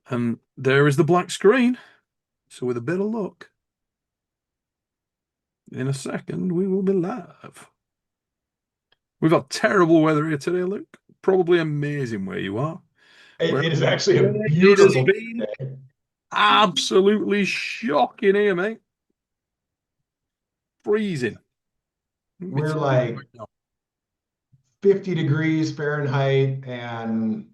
And there is the black screen. So with a bit of luck, in a second, we will be live. We've had terrible weather here today, Luke. Probably amazing where you are. It Wherever is actually a it has beautiful been day. absolutely shocking here, mate. Freezing. We're It's like 50 degrees Fahrenheit and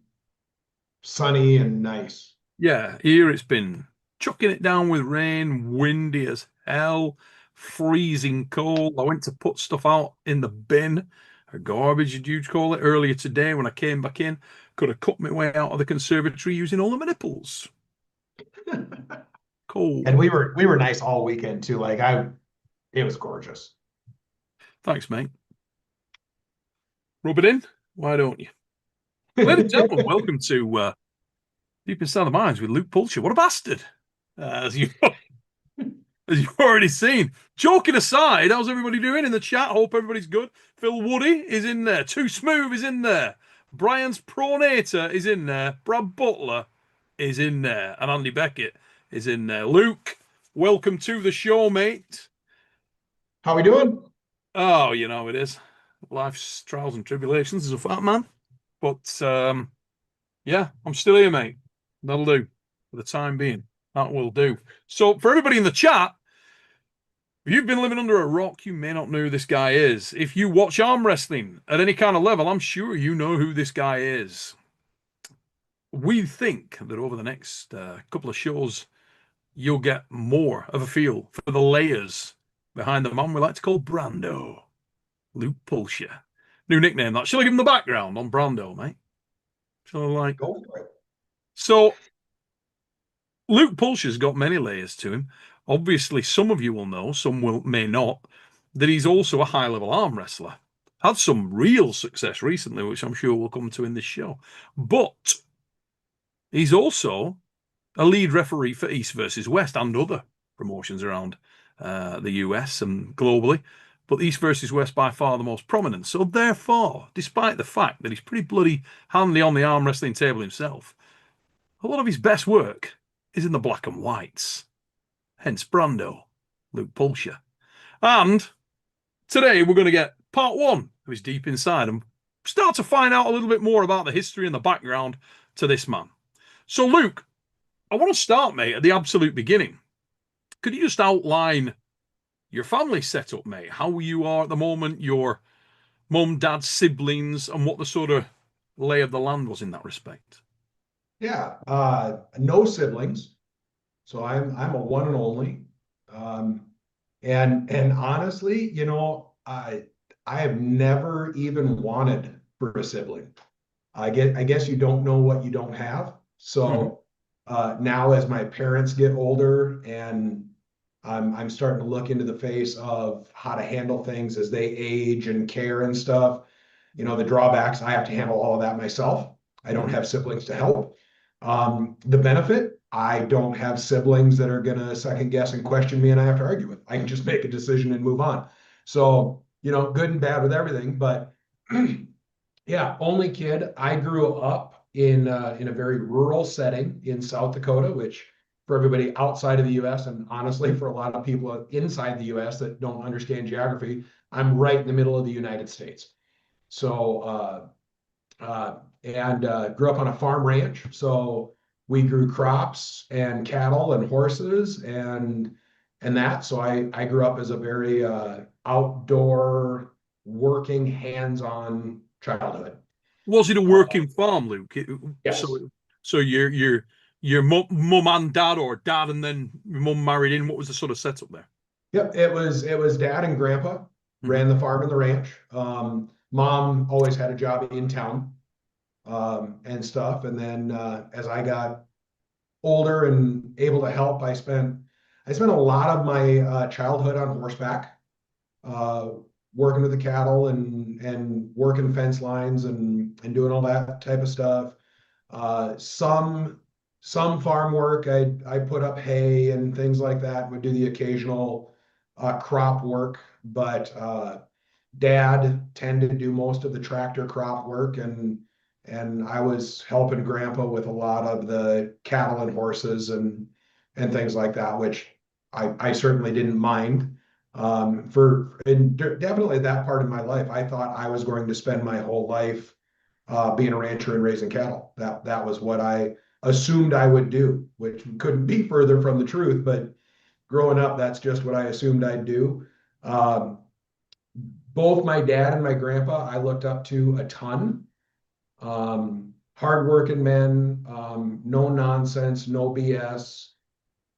sunny and nice. yeah, here it's been chucking it down with rain, windy as hell, freezing cold. I went to put stuff out in the bin, or garbage, as you'd call it, earlier today when I came back in. Could have cut my way out of the conservatory using all of my nipples. And Cold. we were nice all weekend too. It was gorgeous. Thanks, mate. Rub it in. Why don't you? Ladies and gentlemen, welcome to Deep Inside the Minds with Luke Pulscher. What a bastard! As you as you've already seen. Joking aside, how's everybody doing in the chat? Hope everybody's good. Phil Woody is in there. Too Smooth is in there. Brian's Pronator is in there. Brad Butler is in there. And Andy Beckett is in there. Luke, welcome to the show, mate. How we doing? Oh, you know it is. Life's trials and tribulations as a fat man. But yeah, I'm still here, mate. That'll do for the time being. That will do. So for everybody in the chat, if you've been living under a rock, you may not know who this guy is. If you watch arm wrestling at any kind of level, I'm sure you know who this guy is. We think that over the next couple of shows, you'll get more of a feel for the layers behind the man we like to call Brando, Luke Pulscher. New nickname that. Shall I give him the background on Brando, mate? Shall I like? Go for it. So Luke Pulscher's got many layers to him. Obviously, some of you will know, some may not, that he's also a high-level arm wrestler. Had some real success recently, which I'm sure we'll come to in this show. But he's also a lead referee for East versus West and other promotions around the US and globally. But East versus West by far the most prominent. So therefore, despite the fact that he's pretty bloody handy on the arm wrestling table himself, a lot of his best work is in the black and whites. Hence Brando, Luke Pulscher. And today we're going to get part one of his Deep Inside and start to find out a little bit more about the history and the background to this man. So, Luke, I want to start, mate, at the absolute beginning. Could you just outline your family setup, mate? How you are at the moment, your mum, dad, siblings, and what the sort of lay of the land was in that respect? Yeah. No siblings. So I'm a one and only. Um, and honestly, I have never even wanted for a sibling. I guess you don't know what you don't have. Mm-hmm. So now as my parents get older and I'm starting to look into the face of how to handle things as they age and care and stuff. The drawbacks, I have to handle all of that myself. I don't Mm-hmm. have siblings to help. The benefit, I don't have siblings that are going to second guess and question me and I have to argue with. I can just make a decision and move on. So, good and bad with everything. But yeah, only kid. I grew up in a very rural setting in South Dakota, which for everybody outside of the U.S. and honestly for a lot of people inside the U.S. that don't understand geography, I'm right in the middle of the United States. So and grew up on a farm ranch. So we grew crops and cattle and horses and that. So I grew up as a very outdoor, working, hands-on childhood. Was it a Uh, working farm, Luke? yes. So your mum and dad, or dad and then your mum married in. What was the sort of setup there? Yep. It was dad and grandpa Mm-hmm. ran the farm and the ranch. Mom always had a job in town and stuff. And then as I got older and able to help, I spent a lot of my childhood on horseback, uh, working with the cattle and working fence lines and doing all that type of stuff. Some farm work. I put up hay and things like that. Would do the occasional crop work, but Dad tended to do most of the tractor crop work and I was helping Grandpa with a lot of the cattle and horses and things like that, which I certainly didn't mind. Definitely that part of my life, I thought I was going to spend my whole life being a rancher and raising cattle. That was what I assumed I would do, which couldn't be further from the truth. But growing up, that's just what I assumed I'd do. Um, Both my dad and my grandpa, I looked up to a ton. Hardworking men, no nonsense, no BS.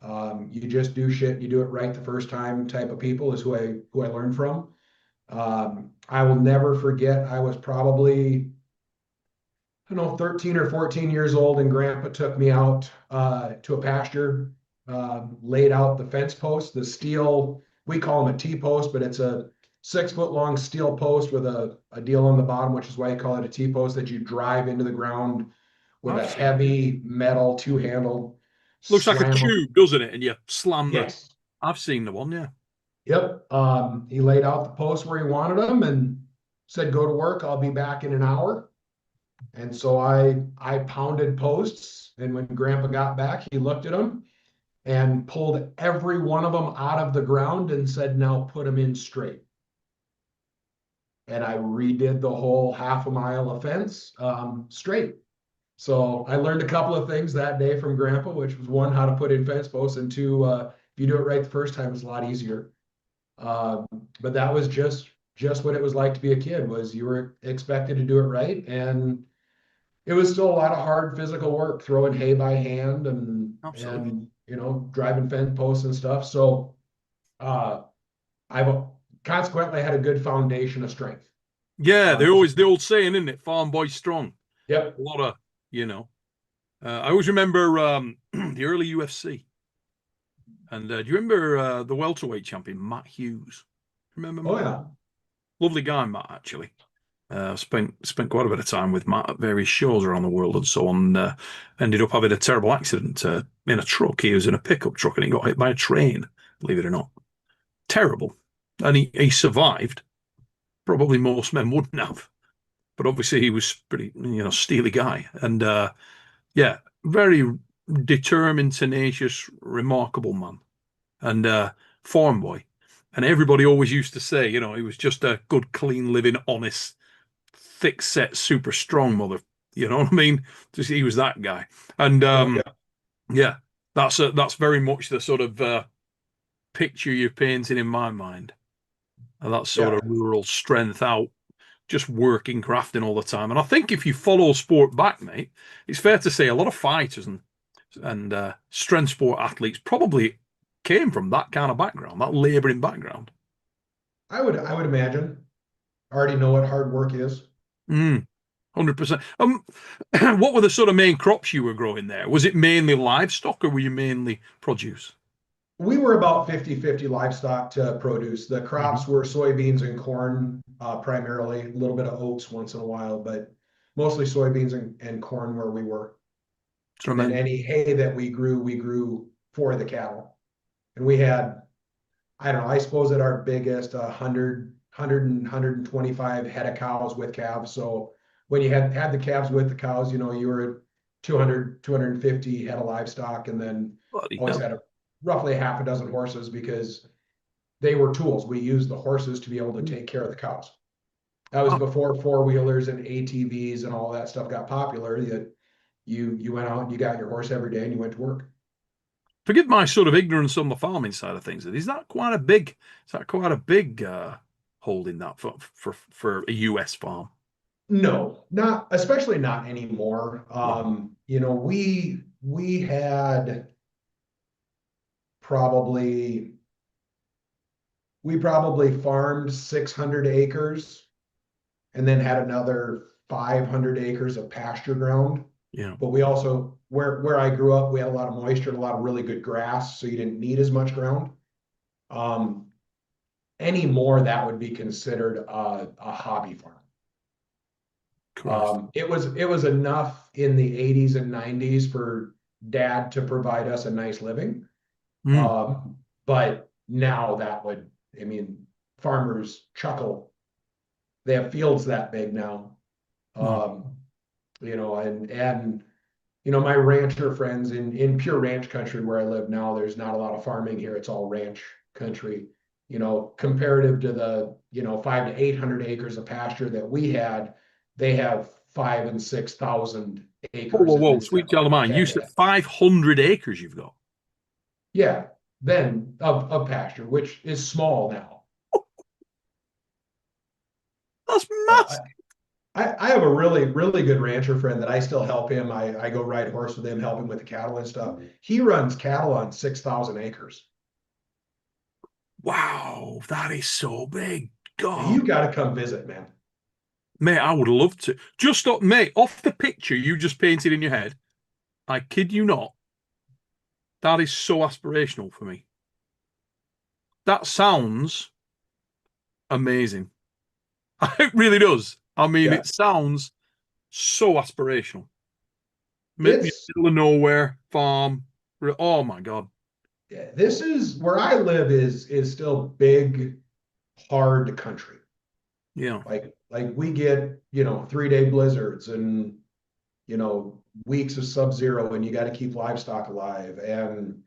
You just do shit, you do it right the first time type of people is who I learned from. I will never forget. I was probably, I don't know, 13 or 14 years old, and Grandpa took me out to a pasture, laid out the fence post, the steel. We call them a T-post, but it's a 6 foot long steel post with a deal on the bottom, which is why you call it a T-post, that you drive into the ground with I've a seen them. heavy metal two-handled Looks like a slam. tube, doesn't it? And you slam the. Yes. I've seen the one, yeah. Yep. He laid out the posts where he wanted them and said, "Go to work. I'll be back in an hour." And so I pounded posts, and when Grandpa got back, he looked at them and pulled every one of them out of the ground and said, "Now put them in straight." And I redid the whole half a mile of fence straight. So I learned a couple of things that day from Grandpa, which was one, how to put in fence posts, and two, if you do it right the first time, it's a lot easier. Um, but that was just what it was like to be a kid. Was you were expected to do it right, and it was still a lot of hard physical work, throwing hay by hand and Absolutely. and driving fence posts and stuff. So uh, I've consequently had a good foundation of strength. Yeah, they Just always the old saying, isn't it? Farm boy strong. yep. A lot of, you know. I always remember the early UFC. And do you remember the welterweight champion, Matt Hughes? Remember Oh Matt? yeah. Lovely guy, Matt, actually. Spent quite a bit of time with Matt at various shows around the world and so on. Ended up having a terrible accident in a truck. He was in a pickup truck and he got hit by a train, believe it or not. Terrible. And he survived. Probably most men wouldn't have. But obviously he was pretty, steely guy. And yeah, very determined, tenacious, remarkable man. And farm boy. And everybody always used to say, he was just a good, clean living, honest, thick set, super strong mother. You know what I mean? Just he was that guy. And Oh yeah. yeah, that's very much the sort of picture you're painting in my mind. And that sort Yeah. of rural strength out, just working, crafting all the time. And I think if you follow sport back, mate, it's fair to say a lot of fighters and strength sport athletes probably came from that kind of background, that labouring background. I would imagine. I already know what hard work is. 100%. What were the sort of main crops you were growing there? Was it mainly livestock or were you mainly produce? We were about 50-50 livestock to produce. The Hmm. crops were soybeans and corn, primarily, a little bit of oats once in a while, but mostly soybeans and corn where we were. And then Tremendous. any hay that we grew for the cattle. And we had, I don't know, I suppose at our biggest, 125 head of cows with calves. So when you had the calves with the cows, you were at 200, 250 head of livestock, and then Bloody always hell. had roughly half a dozen horses because they were tools. We used the horses to be able to take care of the cows. That was Ah, before four-wheelers and ATVs and all that stuff got popular. That you went out and you got your horse every day and you went to work. forgive my sort of ignorance on the farming side of things. Is that quite a big holding that for a US farm? No, not especially not anymore. Right. We had probably we probably farmed 600 acres and then had another 500 acres of pasture ground. Yeah. But we also, where I grew up, we had a lot of moisture and a lot of really good grass, so you didn't need as much ground. Um, Anymore, that would be considered a hobby farm. Christ. It was enough in the 80s and 90s for dad to provide us a nice living. Mm. But now that would, I mean, farmers chuckle. They have fields that big now. Mm. Um, and my rancher friends in pure ranch country where I live now, there's not a lot of farming here. It's all ranch country. Comparative to the 500 to 800 acres of pasture that we had, they have 5 and 6 thousand Whoa, acres whoa, in whoa, this sweet child of mine. You said area. 500 acres you've got. Yeah, then of pasture, which is small now. That's But massive. I have a really, really good rancher friend that I still help him. I go ride horse with him, help him with the cattle and stuff. He runs cattle on 6,000 acres. Wow, that is so big. God. You got to come visit, man. Mate, I would love to. Just up, mate, off the picture you just painted in your head, I kid you not, that is so aspirational for me. That sounds amazing. It really does. I mean, Yeah, it sounds so aspirational. it's Middle of nowhere, farm. Oh my God. this is where I live is still big, hard country. Yeah. Like we get 3 day blizzards and weeks of sub-zero, and you got to keep livestock alive. And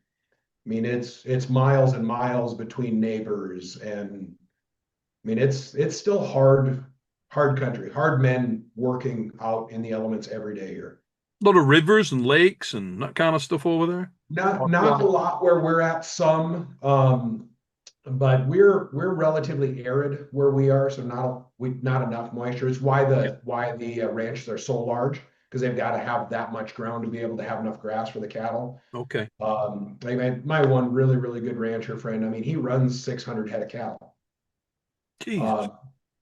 I mean, it's miles and miles between neighbors, and I mean, it's still hard country, hard men working out in the elements every day here. A lot of rivers and lakes and that kind of stuff over there. Not a lot where we're at, some, but we're relatively arid where we are, so not enough moisture. It's Yeah. why the ranches are so large, because they've got to have that much ground to be able to have enough grass for the cattle. Okay. Like my one really, really good rancher friend, I mean, he runs 600 head of cattle. Jesus. Um,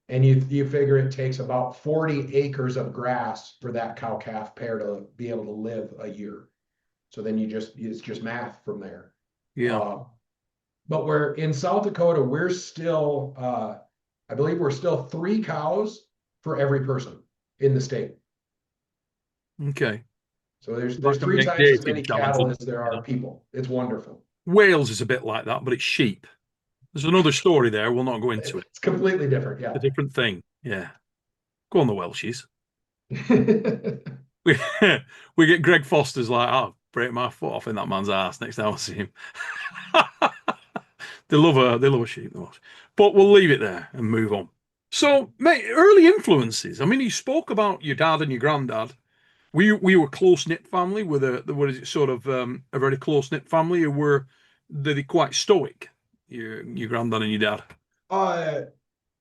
and you figure it takes about 40 acres of grass for that cow calf pair to be able to live a year. So then it's just math from there. Yeah. Uh, but we're in South Dakota, we're still, I believe we're still 3 cows for every person in the state. Okay. So there's Like a three big times as dating many challenge, cattle isn't as it? there You are know? people. It's wonderful. Wales is a bit like that, but it's sheep. There's another story there. We'll not go into it. It's completely different. A Yeah. different thing. Yeah. Go on the Welshies. We we get Greg Foster's like, I'll break my foot off in that man's ass next time I see him. They love a sheep, the Welsh. But we'll leave it there and move on. So, mate, early influences. I mean, you spoke about your dad and your granddad. We were close knit family with what is it sort of a very close knit family, or were they quite stoic? Your granddad and your dad. uh,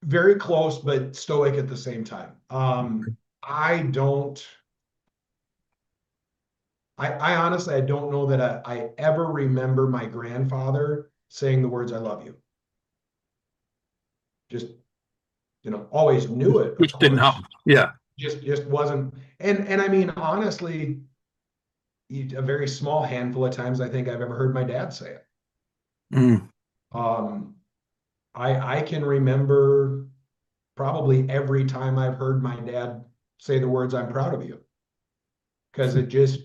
Very close, but stoic at the same time. I don't. I honestly, I don't know that I ever remember my grandfather saying the words "I love you." Just always knew it, of Which didn't course. happen. Yeah. Just wasn't. And I mean, honestly, a very small handful of times I think I've ever heard my dad say it. Mm, Um, I can remember probably every time I've heard my dad say the words "I'm proud of you," because it just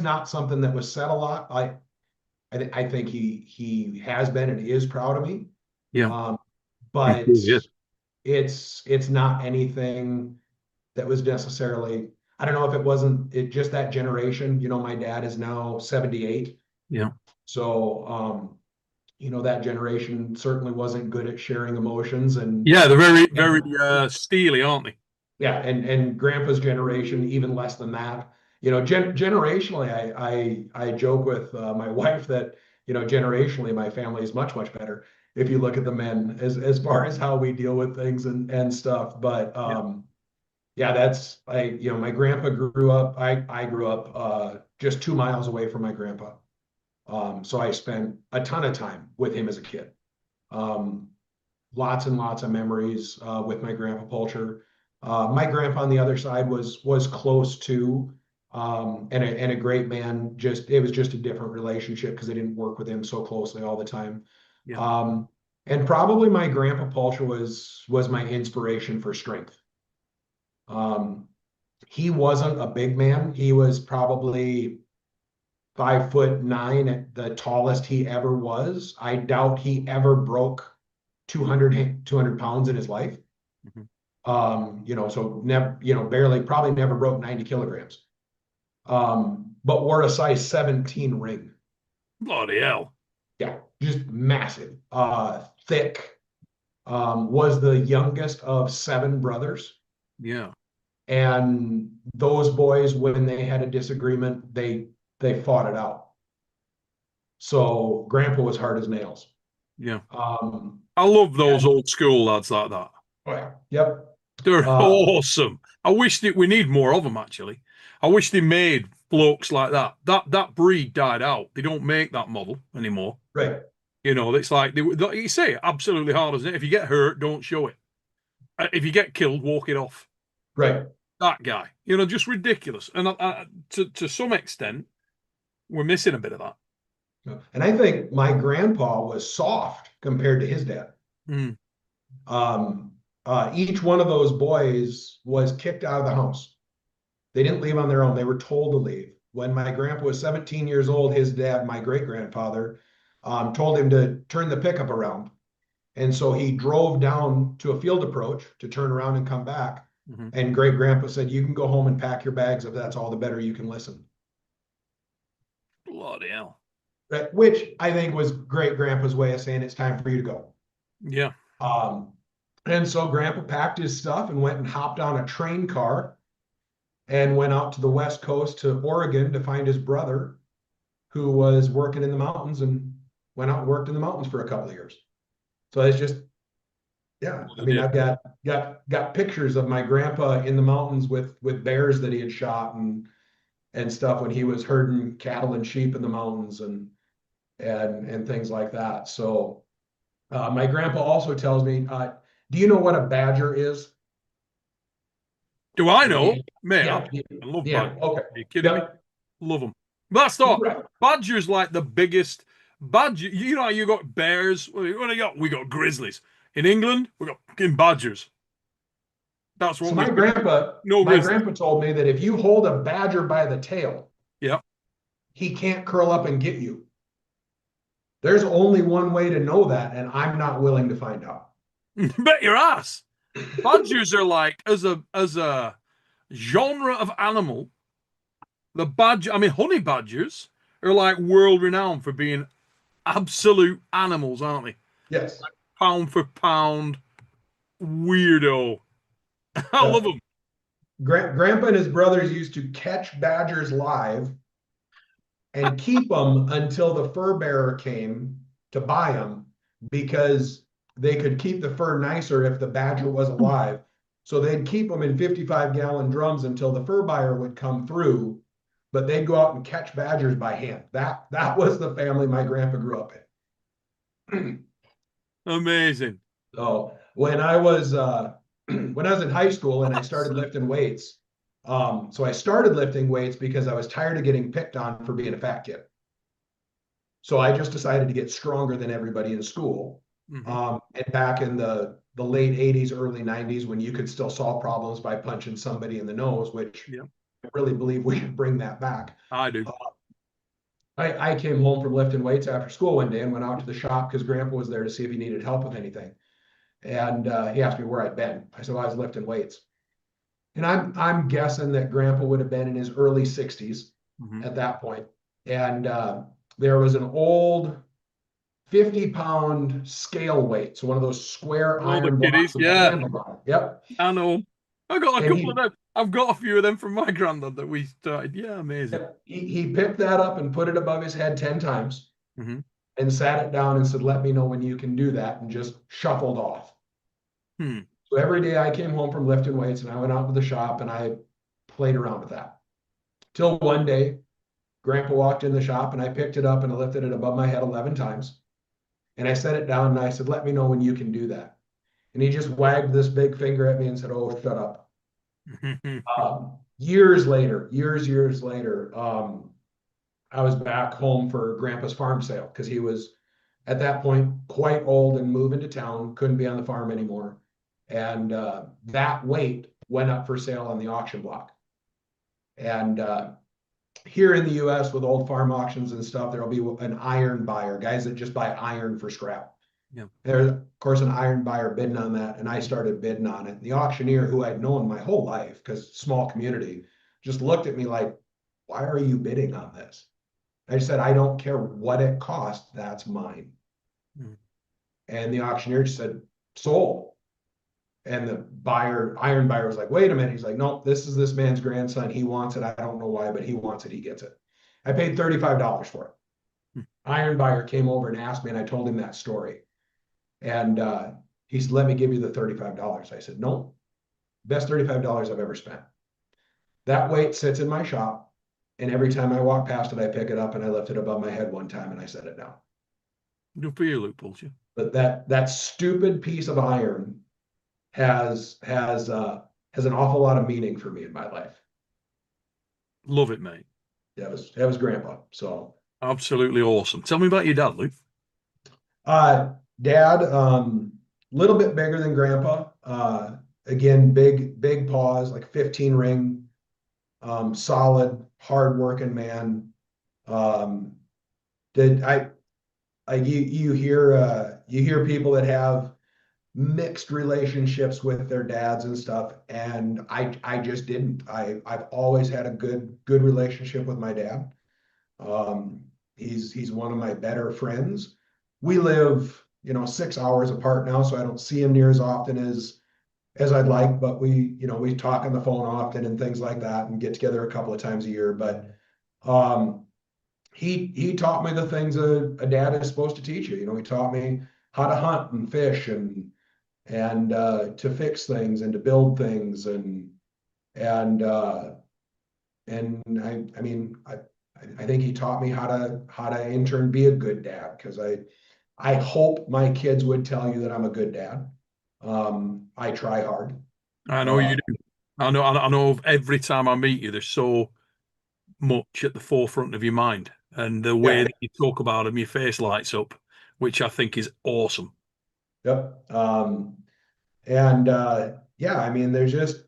not something that was said a lot. I think he has been and he is proud of me. yeah. Um, I'm but sure he is. it's not anything that was necessarily, I don't know if it wasn't it just that generation. My dad is now 78. Yeah. So that generation certainly wasn't good at sharing emotions, Yeah, they're very, very and steely, aren't they? yeah, and grandpa's generation even less than that. Generationally, I joke with my wife that generationally my family is much, much better if you look at the men as far as how we deal with things and stuff. But Yeah. yeah, that's my grandpa grew up. I grew up just 2 miles away from my grandpa. So I spent a ton of time with him as a kid. Um, Lots and lots of memories with my grandpa Pulcher. My grandpa on the other side was close to, and a great man. Just it was just a different relationship because I didn't work with him so closely all the time. Yeah. Um, and probably my grandpa Pulcher was my inspiration for strength. Um, he wasn't a big man. He was probably 5'9" at the tallest he ever was. I doubt he ever broke 200 pounds in his life. Mhm. So never, barely, probably never broke 90 kilograms. But wore a size 17 ring. Bloody hell. Yeah, just massive, thick. Was the youngest of seven brothers. Yeah. And those boys, when they had a disagreement, they fought it out. So Grandpa was hard as nails. Yeah. Um, I love those and old school lads like that. oh yeah, yep. They're Uh, awesome. I wish that we need more of them actually. I wish they made blokes like that. That breed died out. They don't make that model anymore. right, It's like you say, absolutely hard as it. If you get hurt, don't show it. If you get killed, walk it off. right. That guy, just ridiculous. And to some extent, we're missing a bit of that. And I think my grandpa was soft compared to his dad. Mm. Um, each one of those boys was kicked out of the house. They didn't leave on their own. They were told to leave. When my grandpa was 17 years old, his dad, my great grandfather, told him to turn the pickup around. And so he drove down to a field approach to turn around and come back. Mm-hmm. And great grandpa said, "You can go home and pack your bags. If that's all, the better you can listen." Bloody hell. Which I think was great grandpa's way of saying it's time for you to go. Yeah. Um, and so grandpa packed his stuff and went and hopped on a train car and went out to the West Coast to Oregon to find his brother who was working in the mountains, and went out and worked in the mountains for a couple of years. So it's just, yeah. I mean, I've got pictures of my grandpa in the mountains with bears that he had shot and stuff when he was herding cattle and sheep in the mountains and things like that. So my grandpa also tells me, do you know what a badger is? Do I Like, know? Mate, yeah, I love yeah, badgers. okay. Are you kidding me? Yep. Love them. That's not. Right. Badgers like the biggest. Badger, you got bears. What do you got? We got grizzlies. In England, we got fucking badgers. That's what So we my got. grandpa, No my grizzlies. grandpa told me that if you hold a badger by the tail, Yeah. he can't curl up and get you. There's only one way to know that, and I'm not willing to find out. Bet your ass. Badgers are like as a genre of animal. Honey badgers are like world renowned for being absolute animals, aren't they? Yes. Pound for pound, weirdo. I Yeah. love them. Grandpa and his brothers used to catch badgers live and keep them until the fur bearer came to buy them, because they could keep the fur nicer if the badger was alive. So they'd keep them in 55-gallon drums until the fur buyer would come through, but they'd go out and catch badgers by hand. That was the family my grandpa grew up in. Amazing. So when I was when I was in high school and I started lifting weights, so I started lifting weights because I was tired of getting picked on for being a fat kid. So I just decided to get stronger than everybody in school. Mm-hmm. And back in the late 80s, early 90s, when you could still solve problems by punching somebody in the nose, which Yeah, I really believe we should bring that back. I do. I came home from lifting weights after school one day and went out to the shop because Grandpa was there to see if he needed help with anything. And he asked me where I'd been. I said, well, I was lifting weights. And I'm guessing that Grandpa would have been in his early 60s Mm-hmm. at that point. And there was an old 50-pound scale weight. So one of those square Oh, the iron blocks kiddies. with the Yeah, handle on it. Yep. I know. I got a And couple of them. I've got a few of them from my granddad that we started. Yeah, amazing. he picked that up and put it above his head 10 times Mm-hmm. and sat it down and said, let me know when you can do that, and just shuffled off. Hmm. So every day I came home from lifting weights and I went out to the shop and I played around with that. Till one day, Grandpa walked in the shop and I picked it up and I lifted it above my head 11 times. And I set it down and I said, let me know when you can do that. And he just wagged this big finger at me and said, oh, shut up. Years later, I was back home for Grandpa's farm sale because he was at that point quite old and moving to town, couldn't be on the farm anymore. And that weight went up for sale on the auction block. And here in the US with old farm auctions and stuff, there'll be an iron buyer, guys that just buy iron for scrap. Yeah. There's, of course, an iron buyer bidding on that, and I started bidding on it. The auctioneer, who I'd known my whole life, because small community, just looked at me like, "Why are you bidding on this?" I said, "I don't care what it costs. That's mine." Mm. And the auctioneer just said, "Sold." And the buyer, iron buyer, was like, "Wait a minute." He's like, "No, this is this man's grandson. He wants it. I don't know why, but he wants it. He gets it." I paid $35 for it. Mm. Iron buyer came over and asked me, and I told him that story. And he said, "Let me give you the $35." I said, "No, best $35 I've ever spent." That weight sits in my shop. And every time I walk past it, I pick it up and I lift it above my head one time and I set it down. Good for you, Luke Pulscher. But that stupid piece of iron has an awful lot of meaning for me in my life. Love it, mate. That was grandpa. So Absolutely awesome. Tell me about your dad, Luke. uh dad, little bit bigger than grandpa. Again, big paws, like 15 ring, solid, hard working man. Um did I you hear people that have mixed relationships with their dads and stuff, and I just didn't. I've always had a good relationship with my dad. Um, he's one of my better friends. We live, 6 hours apart now, so I don't see him near as often as I'd like, but we talk on the phone often and things like that and get together a couple of times a year. But um, he taught me the things a dad is supposed to teach you. He taught me how to hunt and fish and to fix things and to build things and I mean I think he taught me how to in turn be a good dad, because I hope my kids would tell you that I'm a good dad. I try hard. I know you Uh, do. I know every time I meet you, there's so much at the forefront of your mind. And the way yeah, that you talk about them, your face lights up, which I think is awesome. yep. And yeah, I mean, there's just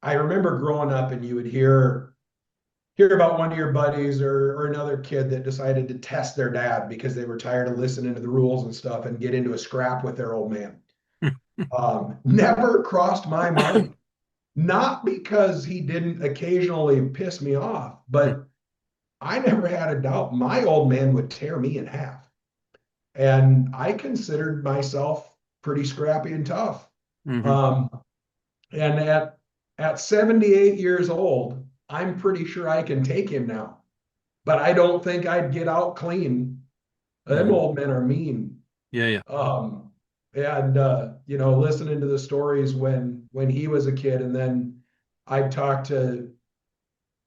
I remember growing up and you would hear about one of your buddies or another kid that decided to test their dad because they were tired of listening to the rules and stuff and get into a scrap with their old man. Never crossed my mind. Not because he didn't occasionally piss me off, but I never had a doubt my old man would tear me in half. And I considered myself pretty scrappy and tough. Hmm. Um, and at 78 years old, I'm pretty sure I can take him now. But I don't think I'd get out clean. Them Hmm. old men are mean. Yeah, yeah. Um, and listening to the stories when he was a kid, and then I'd talk to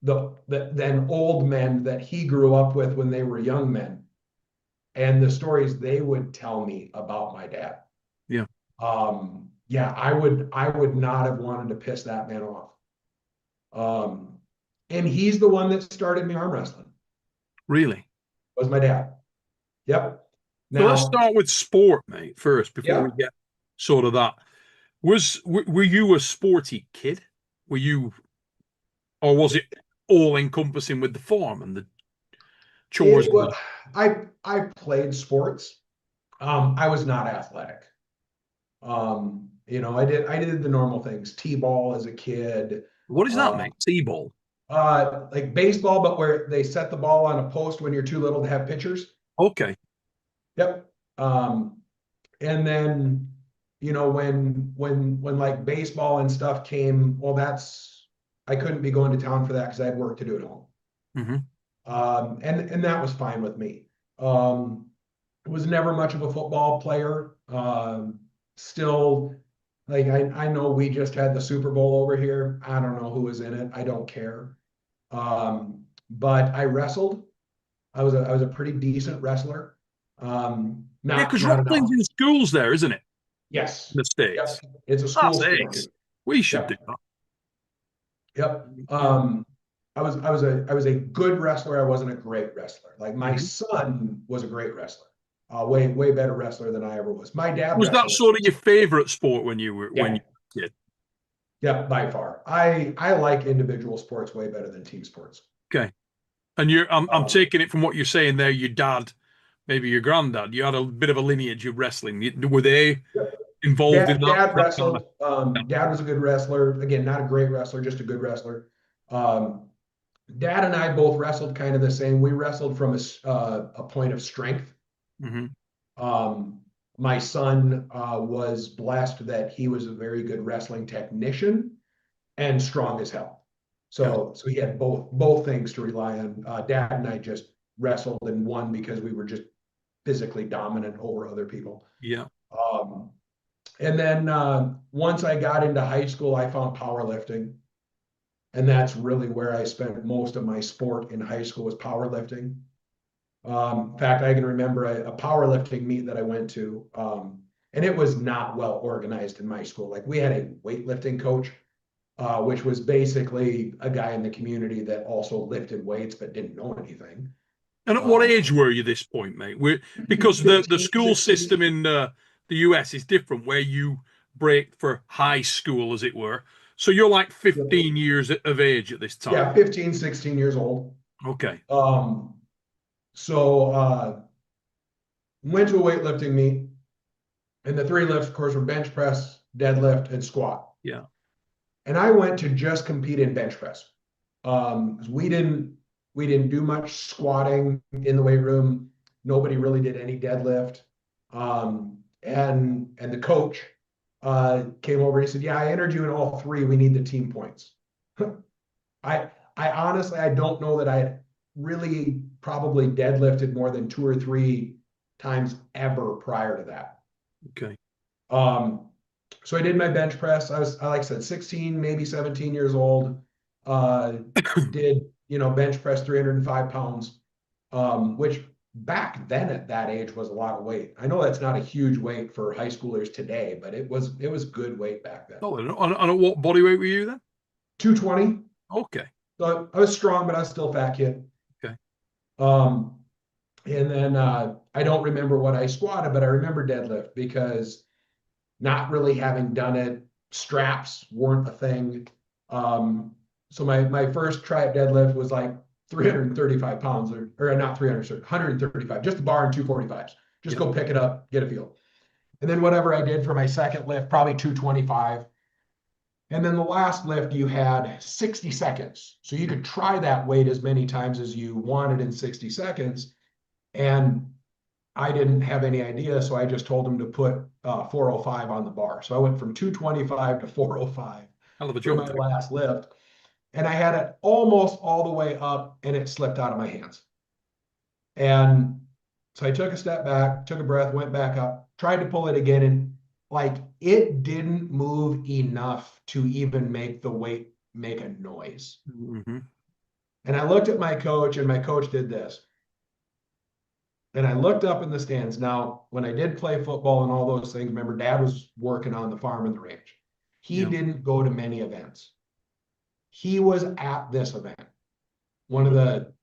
the then old men that he grew up with when they were young men, and the stories they would tell me about my dad. Yeah. Yeah, I would not have wanted to piss that man off. And he's the one that started me arm wrestling. Really. Was my dad. Yep. So let's Now, start with sport, mate, first, before we yeah, get sort of that. Were you a sporty kid? Were you, or was it all encompassing with the farm and the chores? it was. I played sports. I was not athletic. I did the normal things, t-ball as a kid, What is that, uh, mate? T-ball. like baseball, but where they set the ball on a post when you're too little to have pitchers. Okay. Yep. Um, and then, when like baseball and stuff came, well, I couldn't be going to town for that because I had work to do at home. Hmm. And that was fine with me. Um, was never much of a football player. Still, like I know we just had the Super Bowl over here. I don't know who was in it. I don't care. But I wrestled. I was a pretty decent wrestler. Yeah, Not because not wrestling's enough. in schools there, isn't it? Yes. In the Yep. States. It's a school That's sport here. ace. We should do Yep. that. Yep. Yeah. I was a good wrestler. I wasn't a great wrestler. Like my Mhm. son was a great wrestler. Way better wrestler than I ever was. My dad Was that wrestled. sort of your favorite sport when you Yeah. were a kid? Yeah, by far. I like individual sports way better than team sports. Okay. And I'm Um, taking it from what you're saying there, your dad maybe your granddad. You had a bit of a lineage of wrestling. Were they involved in Dad that kind of? wrestled. Dad was a good wrestler. Again, not a great wrestler, just a good wrestler. Um, Dad and I both wrestled kind of the same. We wrestled from a point of strength. Hmm. Um, my son was blessed that he was a very good wrestling technician and strong as hell. Okay. So he had both things to rely on. Dad and I just wrestled and won because we were just physically dominant over other people. Yeah. Um, and then once I got into high school, I found powerlifting, and that's really where I spent most of my sport in high school was powerlifting. In fact, I can remember a powerlifting meet that I went to, and it was not well organized in my school. Like we had a weightlifting coach, which was basically a guy in the community that also lifted weights but didn't know anything. And at what Um, age were you this point, mate? Because the 15, school 16. system in the US is different, where you break for high school, as it were. So you're like 15 years of age at this time. Yeah, 15, 16 years old. Okay. Um, so went to a weightlifting meet, and the three lifts, of course, were bench press, deadlift, and squat. Yeah. And I went to just compete in bench press. We didn't do much squatting in the weight room. Nobody really did any deadlift. And the coach came over and he said, "Yeah, I entered you in all three. We need the team points." I I honestly I don't know that I really probably deadlifted more than two or three times ever prior to that. Okay. Um, so I did my bench press. Like I said, 16, maybe 17 years old. Uh, did, bench press 305 pounds, which back then at that age was a lot of weight. I know that's not a huge weight for high schoolers today, but it was good weight back then. Oh, and at what body weight were you then? 220. Okay. So I was strong, but I was still a fat kid. Okay. Um, and then I don't remember what I squatted, but I remember deadlift because not really having done it, straps weren't a thing. Um, so my first try at deadlift was like 335 pounds, or not 300, 135, just the bar and 245s. Just Yeah. go pick it up, get a feel. And then whatever I did for my second lift, probably 225. And then the last lift, you had 60 seconds. So you could try that weight as many times as you wanted in 60 seconds. And I didn't have any idea, so I just told him to put 405 on the bar. So I went from 225 to 405 Hell of a for jump, my mate. last lift. And I had it almost all the way up and it slipped out of my hands. And so I took a step back, took a breath, went back up, tried to pull it again. And like it didn't move enough to even make the weight make a noise. Hmm. And I looked at my coach, and my coach did this. And I looked up in the stands. Now, when I did play football and all those things, remember, Dad was working on the farm and the ranch. He Yeah. didn't go to many events. He was at this event, one of the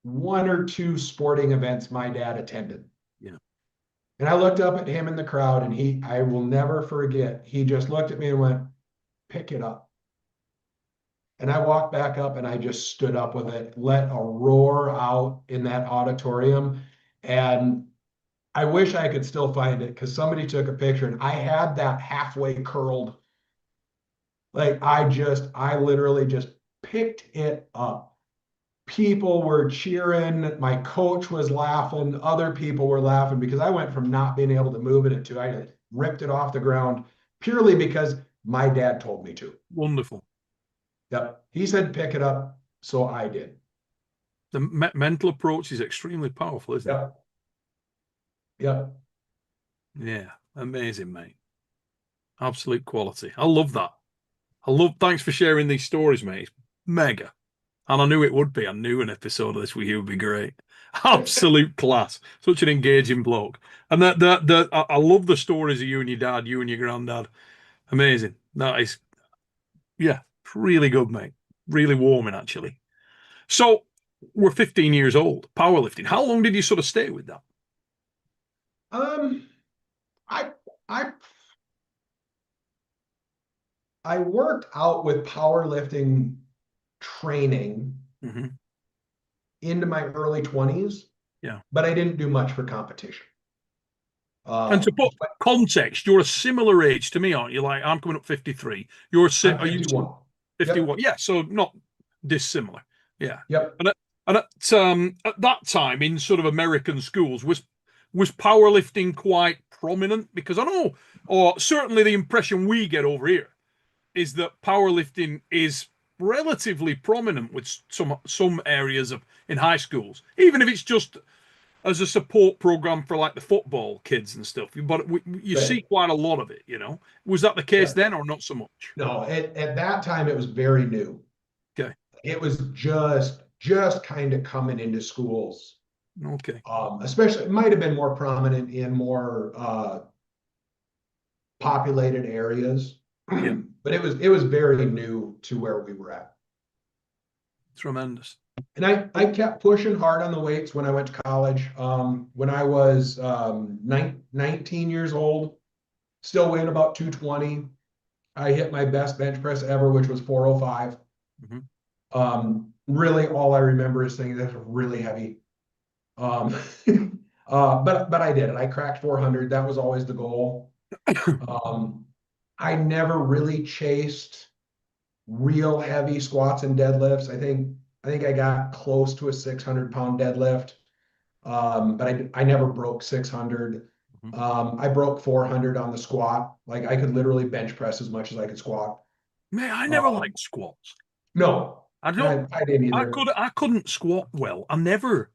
one or two sporting events my dad attended. Yeah. And I looked up at him in the crowd, and I will never forget, he just looked at me and went, "Pick it up." And I walked back up and I just stood up with it, let a roar out in that auditorium. And I wish I could still find it because somebody took a picture and I had that halfway curled. Like I literally just picked it up. People were cheering. My coach was laughing. Other people were laughing because I went from not being able to move it to I ripped it off the ground purely because my dad told me to. Wonderful. Yep. He said pick it up. So I did. The mental approach is extremely powerful, isn't it? Yep. Yep. Yeah. Amazing, mate. Absolute quality. I love that. Thanks for sharing these stories, mate. It's mega. And I knew it would be. I knew an episode of this with you would be great. Absolute class. Such an engaging bloke. And I love the stories of you and your dad, you and your granddad. Amazing. That is, yeah, really good, mate. Really warming, actually. So we're 15 years old, powerlifting. How long did you sort of stay with that? Um, I I I worked out with powerlifting training Hmm. into my early 20s. Yeah. but I didn't do much for competition. And to put But context, you're a similar age to me, aren't you? Like I'm coming up 53. I'm Are you 51. Yep. 51? Yeah, so not dissimilar. Yeah. Yep. And at that time in sort of American schools was powerlifting quite prominent? Because I know, or certainly the impression we get over here is that powerlifting is relatively prominent with some areas of in high schools, even if it's just as a support program for like the football kids and stuff. But you see Right. quite a lot of it. Was that the case Yeah. then, or not so much? No, at that time it was very new. Okay, It was just kind of coming into schools. okay, Especially it might have been more prominent in more populated areas, yeah, but it was very new to where we were at. tremendous. And I kept pushing hard on the weights when I went to college. When I was 19 years old, still weighing about 220. I hit my best bench press ever, which was 405. Mm-hmm. Really, all I remember is thinking that's really heavy. Um, but I did it. I cracked 400. That was always the goal. Um, I never really chased real heavy squats and deadlifts. I think I got close to a 600-pound deadlift, but I never broke 600. I broke 400 on the squat. Like I could literally bench press as much as I could squat. Man, I never Um, liked squats. no, I don't. I didn't either. I couldn't squat well. I never.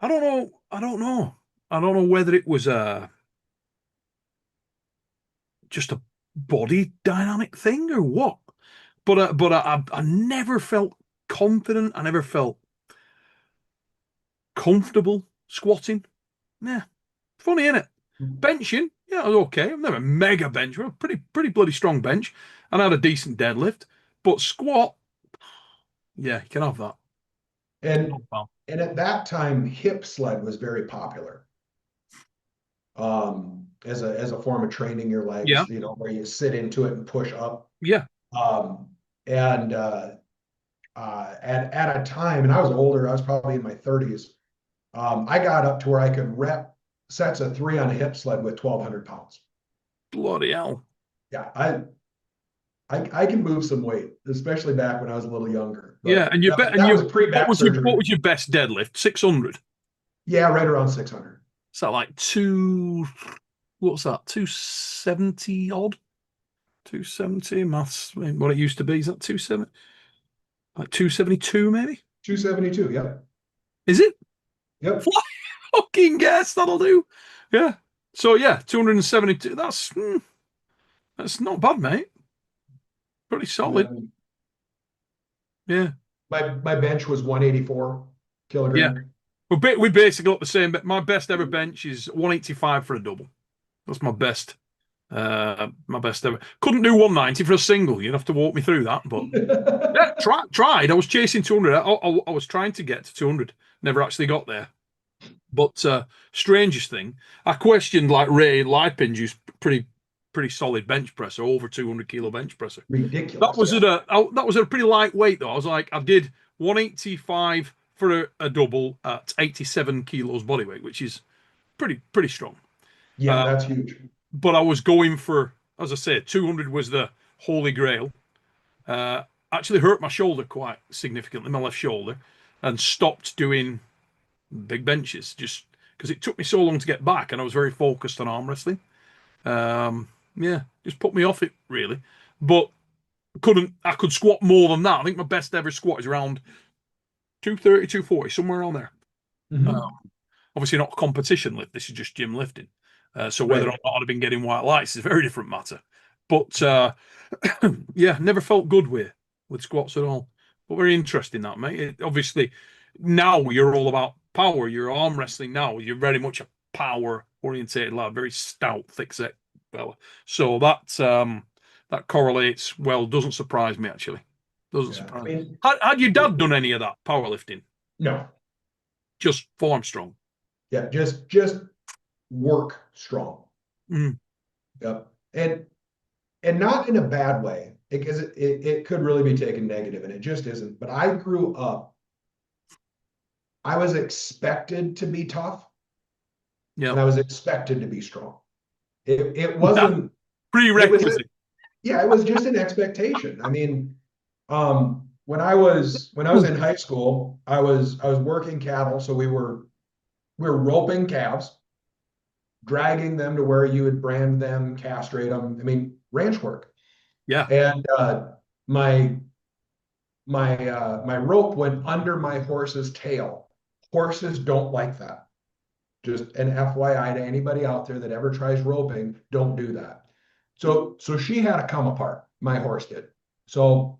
I don't know. I don't know. I don't know whether it was just a body dynamic thing or what. But I never felt confident. I never felt comfortable squatting. Nah, funny, innit? Benching, yeah, I was okay. I'm never a mega bench, but a pretty bloody strong bench, and I had a decent deadlift. But squat, yeah, you can have that. And Not bad. and at that time, hip sled was very popular. As a form of training your Yeah, legs, where you sit into it and push up. yeah, Um, and at a time, and I was older, I was probably in my 30s. I got up to where I could rep sets of three on a hip sled with 1,200 pounds. bloody hell. Yeah, I can move some weight, especially back when I was a little younger. Yeah, But and you bet. And that was you, pre-back what surgery. was your best deadlift? 600. Yeah, right around 600. So like what's that? 270 odd. 270 maths. I mean, what it used to be is that 270, like 272 maybe. 272. Yep. Is it? Yep. Fucking guess that'll do. Yeah. So yeah, 272. That's not bad, mate. Pretty And solid. then Yeah. my bench was 184 Yeah. kilogram. We basically got the same. But my best ever bench is 185 for a double. That's my best. My best ever. Couldn't do 190 for a single. You'd have to walk me through that. But yeah, tried. I was chasing 200. I was trying to get to 200. Never actually got there. But strangest thing, I questioned like Ray Lipin's pretty solid bench presser, over 200 kilo bench presser. Ridiculous. Yeah. That was at a pretty lightweight though. I was like, I did 185 for a double at 87 kilos body weight, which is pretty strong. Yeah, Uh, that's huge. but I was going for, as I say, 200 was the holy grail. Actually hurt my shoulder quite significantly, my left shoulder, and stopped doing big benches just because it took me so long to get back, and I was very focused on arm wrestling. Yeah, just put me off it really, but couldn't. I could squat more than that. I think my best ever squat is around 230, 240, somewhere around there. Uh, Mhm. Obviously not competition lift. This is just gym lifting. So whether or Right. not I'd have been getting white lights is a very different matter. But yeah, never felt good with squats at all. But very interesting that, mate. Obviously, now you're all about power. You're arm wrestling now. You're very much a power orientated lad, very stout, thick set fella. So that correlates well. Doesn't surprise me actually. Doesn't Yeah. I surprise me. mean, Had your dad done any of that powerlifting? no. Just form strong. Yeah, just work strong. Mm, Yep. And not in a bad way, because it could really be taken negative, and it just isn't. But I grew up I was expected to be tough Yeah. and I was expected to be strong. It Yeah. wasn't, it was, Prerequisite. yeah, it was just an expectation. I mean, when I was in high school, I was working cattle, so we were roping calves, dragging them to where you would brand them, castrate them. I mean, ranch work. Yeah. And my my rope went under my horse's tail. Horses don't like that. Just an FYI to anybody out there that ever tries roping, don't do that. So she had to come apart. My horse did. So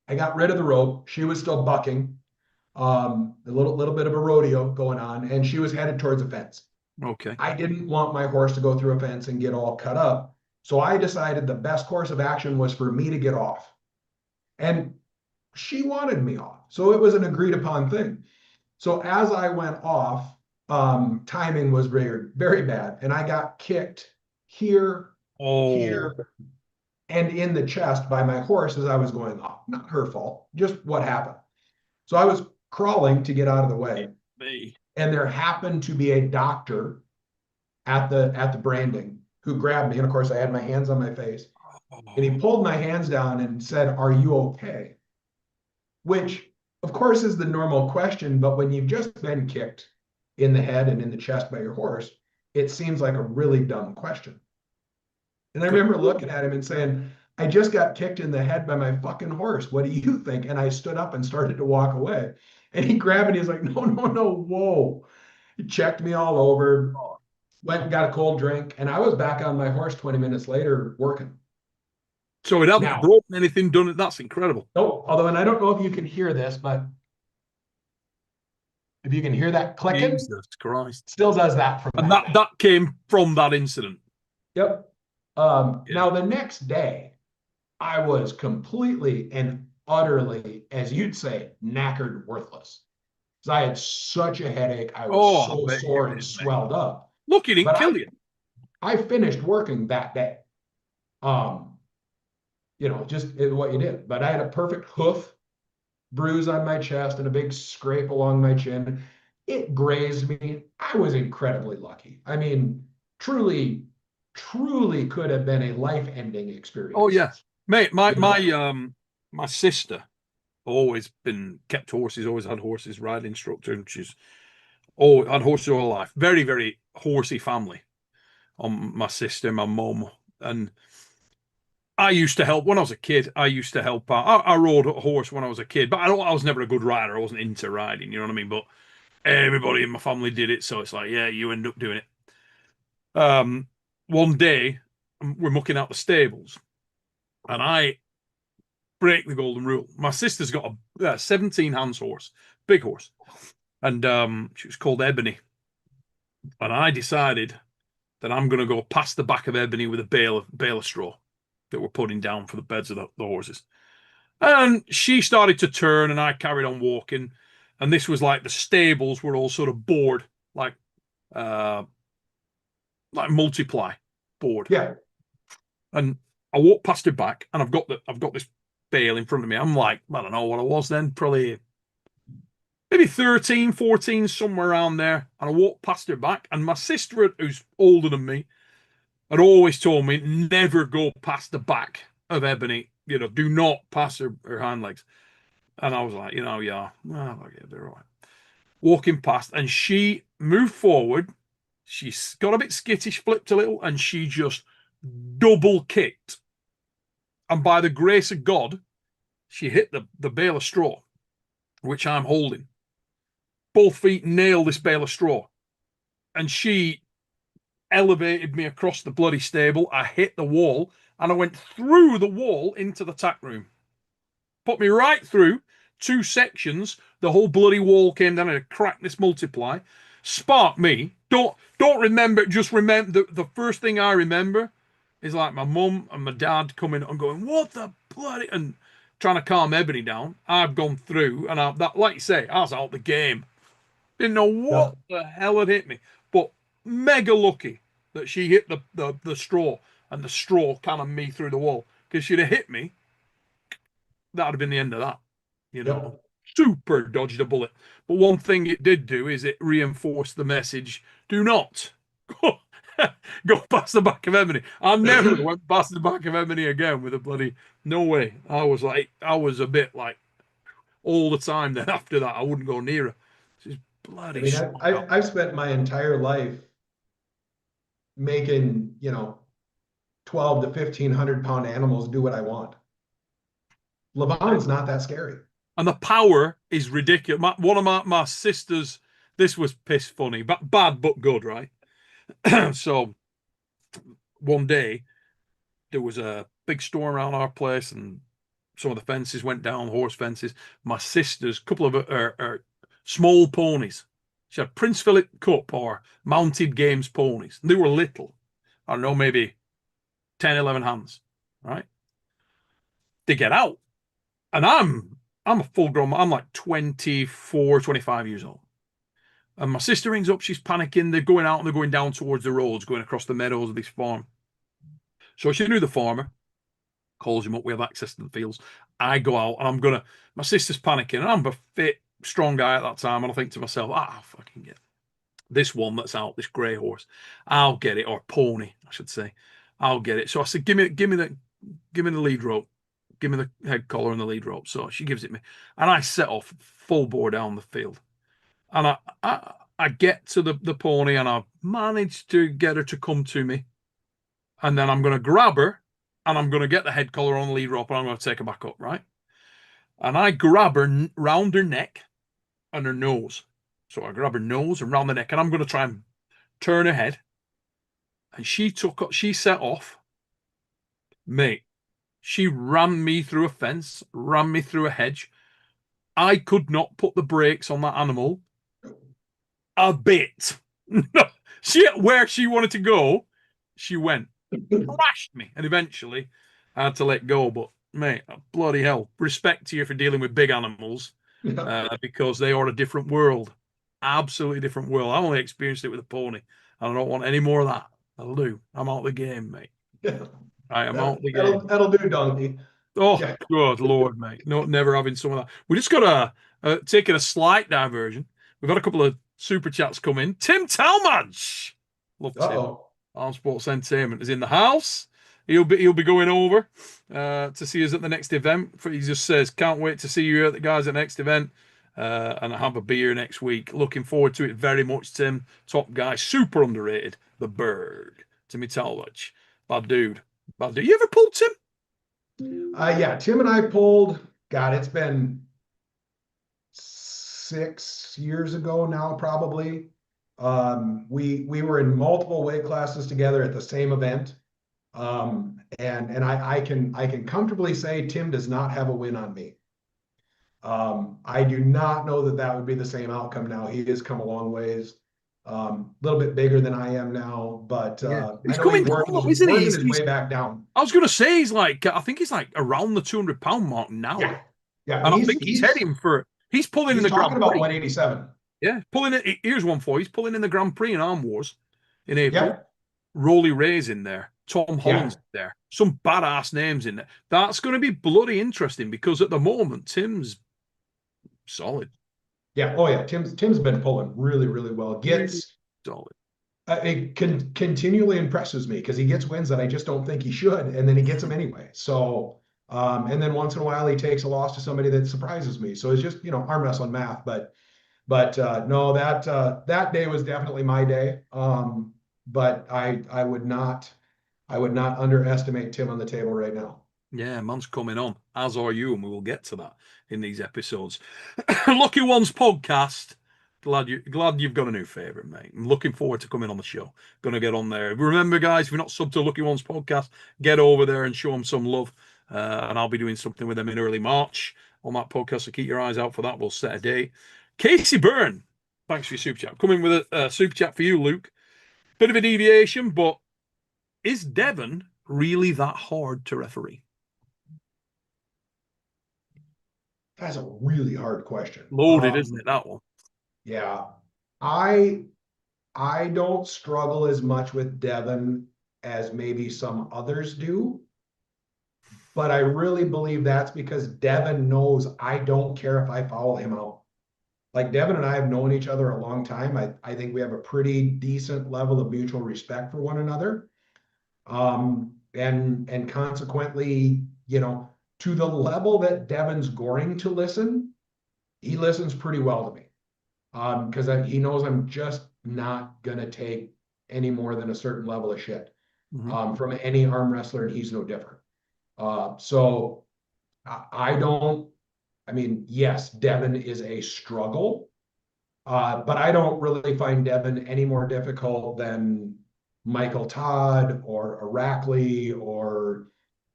I got rid of the rope. She was still bucking, a little bit of a rodeo going on, and she was headed towards a fence. Okay. I didn't want my horse to go through a fence and get all cut up. So I decided the best course of action was for me to get off. And she wanted me off. So it was an agreed upon thing. So as I went off, timing was very, very bad. And I got kicked here, Oh, here, and in the chest by my horse as I was going off. Not her fault, just what happened. So I was crawling to get out of the way. me. And there happened to be a doctor at the branding who grabbed me. And of course, I had my hands on my face. And he Oh. pulled my hands down and said, "Are you okay?" Which, of course, is the normal question. But when you've just been kicked in the head and in the chest by your horse, it seems like a really dumb question. And I Good. remember looking at him and saying, "I just got kicked in the head by my fucking horse. What do you think?" And I stood up and started to walk away. And he grabbed me. He's like, "No, no, no, whoa." He checked me all over, went and got a cold drink, and I was back on my horse 20 minutes later working. So it hadn't Now, broken anything, done it. That's incredible. nope, although, and I don't know if you can hear this, but if you can hear that clicking, Jesus Christ. still does that from And that. that came from that incident. Yep. Yeah. Now, the next day, I was completely and utterly, as you'd say, knackered, worthless. Because I had such a headache. I was Oh, I so bet you sore and did, mate. swelled up. Look, he didn't But kill you. I finished working that day. Um, just what you did. But I had a perfect hoof bruise on my chest and a big scrape along my chin. It grazed me. I was incredibly lucky. I mean, truly, truly could have been a life-ending Oh experience. yeah, mate. My You know, my sister always been kept horses. Always had horses. Riding instructor, and she's oh had horses all her life. Very very horsey family. On my sister, my mum, and I used to help when I was a kid. I used to help out. I rode a horse when I was a kid, but I was never a good rider. I wasn't into riding. You know what I mean? But everybody in my family did it, so it's like, yeah, you end up doing it. One day we're mucking out the stables, and I break the golden rule. My sister's got a 17 hands horse, big horse, and she was called Ebony. And I decided that I'm going to go past the back of Ebony with a bale of straw that we're putting down for the beds of the horses. And she started to turn, and I carried on walking. And this was like the stables were all sort of board, uh, like multiply board. yeah, And I walked past her back, and I've got this bale in front of me. I'm like, I don't know what I was then, probably maybe 13, 14, somewhere around there. And I walked past her back, and my sister, who's older than me, had always told me never go past the back of Ebony. Do not pass her hind legs. And I was like, yeah, well, okay, they're all right. Walking past, and she moved forward. She got a bit skittish, flipped a little, and she just double kicked. And by the grace of God, she hit the bale of straw, which I'm holding. Both feet nailed this bale of straw. And she elevated me across the bloody stable. I hit the wall, and I went through the wall into the tack room. Put me right through two sections. The whole bloody wall came down and cracked this multiply. Sparked me. Don't remember. Just remember the first thing I remember is like my mum and my dad coming and going, "What the bloody?" and trying to calm Ebony down. I've gone through, and that, like you say, I was out the game. Didn't know what yep, the hell had hit me, but mega lucky that she hit the straw, and the straw cannoned me through the wall. Because she'd have hit me, that would have been the end of that. You know. yep. super dodged a bullet. But one thing it did do is it reinforced the message: do not go, go past the back of Emily. I never went past the back of Emily again with a bloody no way. I was a bit like all the time. Then after that, I wouldn't go near her. She's I bloody mean, strong. I've spent my entire life making, 12 to 1,500 pound animals do what I want. Levon's not that scary. And the power is ridiculous. One of my sisters, this was piss funny, but bad but good, right? So one day there was a big storm around our place, and some of the fences went down, horse fences. My sister's couple of small ponies. She had Prince Philip Cup or Mounted Games ponies. They were little. I don't know, maybe 10, 11 hands, right? They get out. And I'm a full grown, I'm like 24, 25 years old. And my sister rings up, she's panicking. They're going out and they're going down towards the roads, going across the meadows of this farm. So she knew the farmer, calls him up. We have access to the fields. I go out and my sister's panicking. And I'm a fit, strong guy at that time. And I think to myself, I'll fucking get this one that's out, this grey horse. I'll get it, or pony, I should say. I'll get it. So I said, give me the lead rope. Give me the head collar and the lead rope. So she gives it me. And I set off full bore down the field. And I get to the pony and I manage to get her to come to me. And then I'm going to grab her and I'm going to get the head collar on the lead rope and I'm going to take her back up, right? And I grab her round her neck and her nose. So I grab her nose and round the neck and I'm going to try and turn her head. And she set off. Mate, she ran me through a fence, ran me through a hedge. I could not put the brakes on that animal a bit. Where she wanted to go, she went, crashed me, and eventually I had to let go. But mate, bloody hell, respect to you for dealing with big animals, Yeah. because they are a different world, absolutely different world. I only experienced it with a pony. I don't want any more of that. That'll do. I'm out of the game, mate. Yeah. I am out of the That'll game. that'll do, donkey. Oh, Yeah. good Lord, mate. No, never having some of that. We just got taking a slight diversion. We've had a couple of super chats come in. Tim Talmadge. Love Tim. Uh-oh. Arm Sports Entertainment is in the house. He'll be going over to see us at the next event. He just says, can't wait to see you at the guys at the next event and have a beer next week. Looking forward to it very much, Tim. Top guy, super underrated. The Bird. Timmy Talmadge. Bad dude. Bad dude. You ever pulled Tim? Yeah, Tim and I pulled, God, it's been 6 years ago now, probably. We were in multiple weight classes together at the same event. And I can comfortably say Tim does not have a win on me. I do not know that would be the same outcome now. He has come a long ways. A little bit bigger than I am now, but Yeah. I He's know coming down, though, isn't he? working his way back down. I was going to say I think he's like around the 200 pound mark now. Yeah, yeah, And I think he's pulling in he's the talking Grand about Prix. 187. Yeah, pulling it. Here's one for you. He's pulling in the Grand Prix in Arm Wars in April. Yeah, Rolly Ray's in there. Tom Holland's yeah, there. Some badass names in there. That's going to be bloody interesting because at the moment, Tim's solid. yeah. Oh yeah, Tim's been pulling really, really well. Really Gets solid. it continually impresses me because he gets wins that I just don't think he should, and then he gets them anyway. So, and then once in a while he takes a loss to somebody that surprises me. So it's just arm wrestling math. But no, that day was definitely my day. But I would not underestimate Tim on the table right now. Yeah, man's coming on, as are you, and we will get to that in these episodes. Lucky Ones podcast. Glad you've got a new favourite, mate. I'm looking forward to coming on the show. Gonna get on there. Remember, guys, if you're not subbed to Lucky Ones podcast, get over there and show them some love. And I'll be doing something with them in early March on that podcast, so keep your eyes out for that. We'll set a date. Casey Byrne, thanks for your super chat. Coming with a super chat for you, Luke. Bit of a deviation, but is Devon really that hard to referee? That's a really hard question. Loaded, isn't it, that one? Yeah. I I don't struggle as much with Devon as maybe some others do. but I really believe that's because Devin knows I don't care if I foul him out. Like Devin and I have known each other a long time. I think we have a pretty decent level of mutual respect for one another. And consequently, to the level that Devin's going to listen, he listens pretty well to me. Because he knows I'm just not gonna take any more than a certain level of shit from any arm wrestler, and he's no different. So I don't. I mean, yes, Devin is a struggle, but I don't really find Devin any more difficult than Michael Todd or Arackley or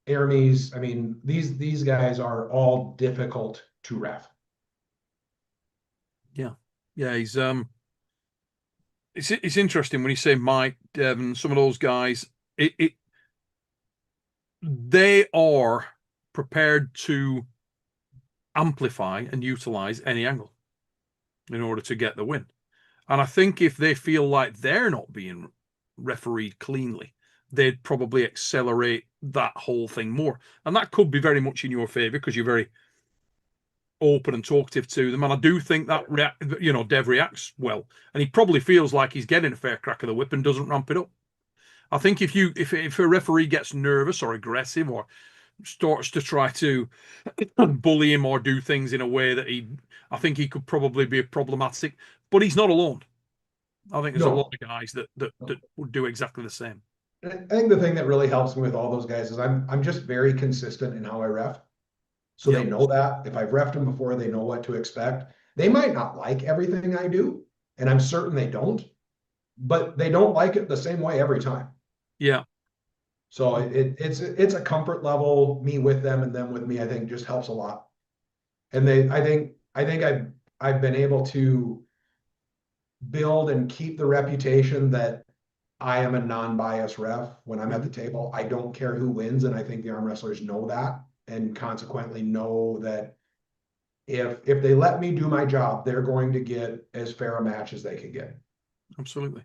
Aramis. I mean, these guys are all difficult to ref. Yeah. Yeah, it's interesting when you say Mike, Devon, some of those guys, they are prepared to amplify and utilize any angle in order to get the win. And I think if they feel like they're not being refereed cleanly, they'd probably accelerate that whole thing more. And that could be very much in your favor because you're very open and talkative to them. And I do think that, Dev reacts well. And he probably feels like he's getting a fair crack of the whip and doesn't ramp it up. I think if a referee gets nervous or aggressive or starts to try to bully him or do things in a way that I think he could probably be problematic. But he's not alone. I think there's a lot No, of guys that would do exactly the same. I think the thing that really helps me with all those guys is I'm just very consistent in how I ref. So Yeah, they know that if I've refed them before, they know what to expect. They might not like everything I do, and I'm certain they don't, but they don't like it the same way every time. yeah, So it's a comfort level, me with them and them with me, I think just helps a lot. And I think I've been able to build and keep the reputation that I am a non-biased ref when I'm at the table. I don't care who wins, and I think the arm wrestlers know that, and consequently know that if they let me do my job, they're going to get as fair a match as they can get. absolutely.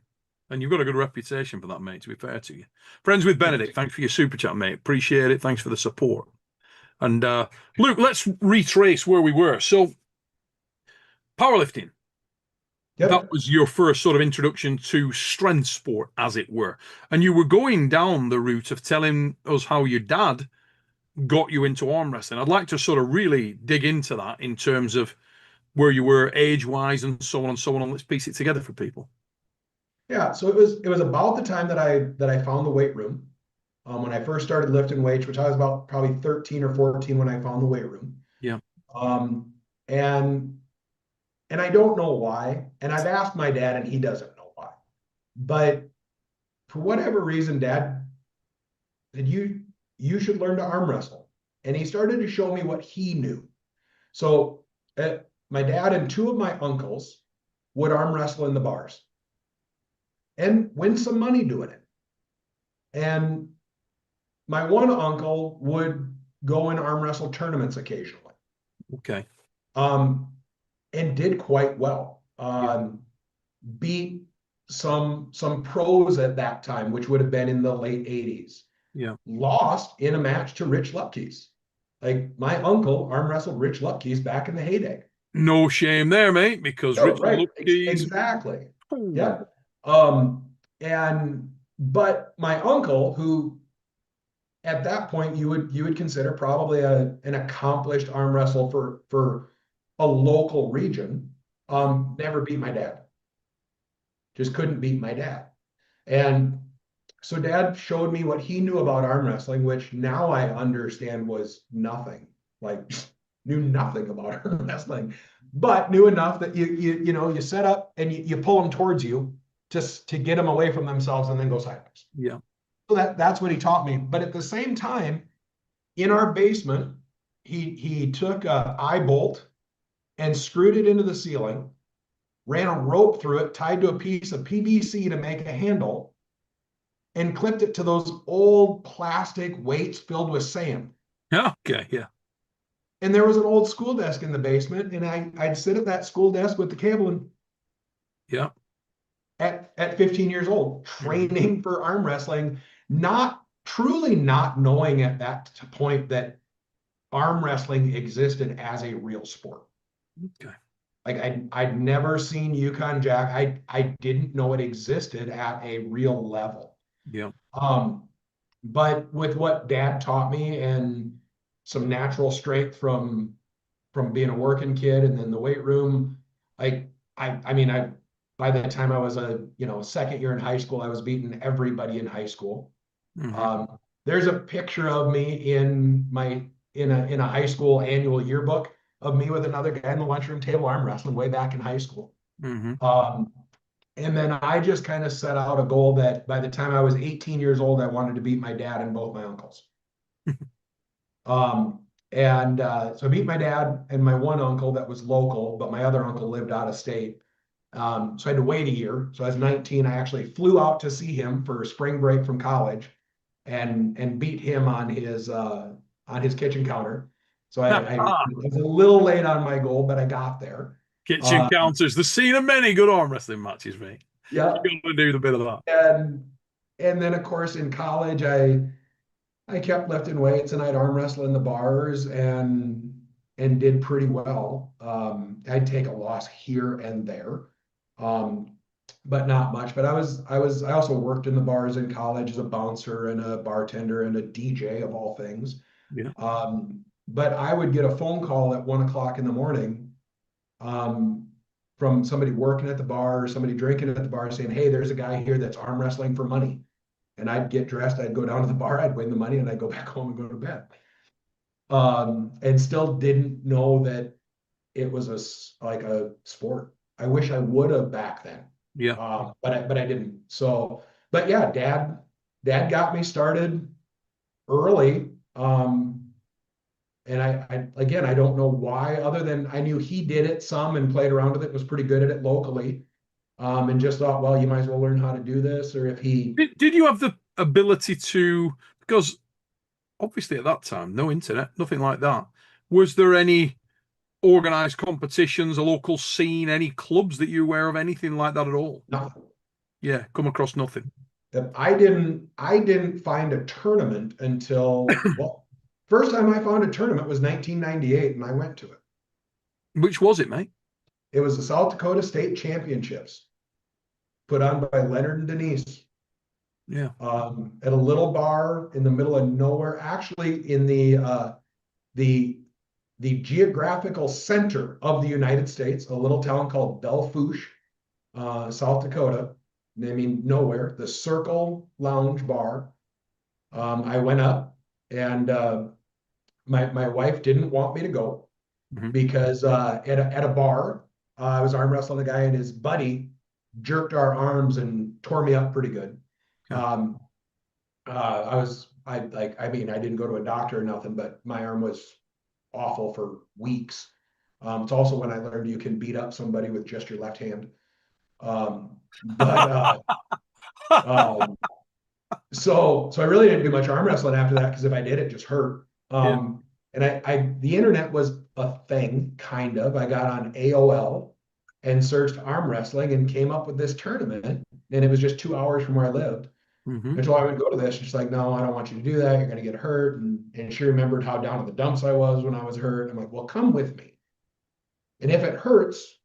And you've got a good reputation for that, mate, to be fair to you. Friends with Benedict, thanks for your super chat, mate. Appreciate it. Thanks for the support. And Luke, let's retrace where we were. So, powerlifting, that Yep. was your first sort of introduction to strength sport, as it were. And you were going down the route of telling us how your dad got you into arm wrestling. I'd like to sort of really dig into that in terms of where you were age wise and so on and so on. And let's piece it together for people. Yeah. So it was about the time that I found the weight room. When I first started lifting weights, which I was about probably 13 or 14 when I found the weight room. Yeah. Um, and I don't know why. And I've asked my dad, and he doesn't know why. But for whatever reason, Dad said you should learn to arm wrestle. And he started to show me what he knew. So my dad and two of my uncles would arm wrestle in the bars and win some money doing it. And my one uncle would go in arm wrestle tournaments occasionally. Okay. Um, and did quite well. Yeah. Beat some pros at that time, which would have been in the late 80s. Yeah. Lost in a match to Rich Lupke's. Like my uncle arm wrestled Rich Lupke's back in the heyday. No shame there, mate, because Oh, Richard right. Lupke's. Exactly. Oh, Yeah. But my uncle, who at that point you would consider probably an accomplished arm wrestler for a local region, never beat my dad. Just couldn't beat my dad. And so dad showed me what he knew about arm wrestling, which now I understand was nothing. Like knew nothing about arm wrestling, but knew enough that you set up and you pull them towards you just to get them away from themselves and then go sideways. yeah. So that's what he taught me. But at the same time, in our basement, he took a eye bolt and screwed it into the ceiling, ran a rope through it, tied to a piece of PVC to make a handle, and clipped it to those old plastic weights filled with sand. Okay. Yeah. And there was an old school desk in the basement, and I'd sit at that school desk with the cable and Yeah. at 15 years old, training for arm wrestling, not truly not knowing at that point that arm wrestling existed as a real sport. Okay. Like I'd never seen Yukon Jack. I didn't know it existed at a real level. Yeah. Um, but with what Dad taught me and some natural strength from being a working kid and then the weight room, like I mean I by the time I was a second year in high school, I was beating everybody in high school. Hmm. Um, there's a picture of me in a high school annual yearbook of me with another guy in the lunchroom table arm wrestling way back in high school. Hmm. Um, and then I just kind of set out a goal that by the time I was 18 years old, I wanted to beat my dad and both my uncles. So I beat my dad and my one uncle that was local, but my other uncle lived out of state. So I had to wait a year. So I was 19. I actually flew out to see him for spring break from college and beat him on his kitchen counter. So I was a little late on my goal, but I got there. Kitchen Uh, counters, the scene of many good arm wrestling matches, mate. yeah, You got to do the bit of that. and and then of course in college I kept lifting weights and I'd arm wrestle in the bars and did pretty well. I'd take a loss here and there, um, but not much. But I also worked in the bars in college as a bouncer and a bartender and a DJ of all things. Yeah. But I would get a phone call at 1 o'clock in the morning um, from somebody working at the bar or somebody drinking at the bar saying, "Hey, there's a guy here that's arm wrestling for money." And I'd get dressed, I'd go down to the bar, I'd win the money, and I'd go back home and go to bed. And still didn't know that it was like a sport. I wish I would have back then, Yeah. but I didn't. So, but yeah, dad got me started early. And I again, I don't know why, other than I knew he did it some and played around with it, was pretty good at it locally. And just thought, well, you might as well learn how to do this. Or if he Did you have the ability to, because obviously at that time, no internet, nothing like that. Was there any organized competitions, a local scene, any clubs that you're aware of, anything like that at all? nothing. Yeah, come across nothing. I didn't find a tournament until, well, first time I found a tournament was 1998 and I went to it. Which was it, mate? It was the South Dakota State Championships put on by Leonard and Denise Yeah. at a little bar in the middle of nowhere, actually in the the geographical center of the United States, a little town called Belle Fourche, South Dakota. I mean, nowhere. The Circle Lounge Bar. I went up and my wife didn't want me to go Hmm. because at a bar, I was arm wrestling a guy and his buddy jerked our arms and tore me up pretty good. Okay. Um, I mean, I didn't go to a doctor or nothing, but my arm was awful for weeks. It's also when I learned you can beat up somebody with just your left hand. But um, so I really didn't do much arm wrestling after that because if I did, it just hurt. Yeah. And the internet was a thing, kind of. I got on AOL and searched arm wrestling and came up with this tournament. And it was just 2 hours from where I lived. Hmm. And so I would go to this. She's like, "No, I don't want you to do that. You're going to get hurt." And she remembered how down in the dumps I was when I was hurt. I'm like, "Well, come with me. And if it hurts,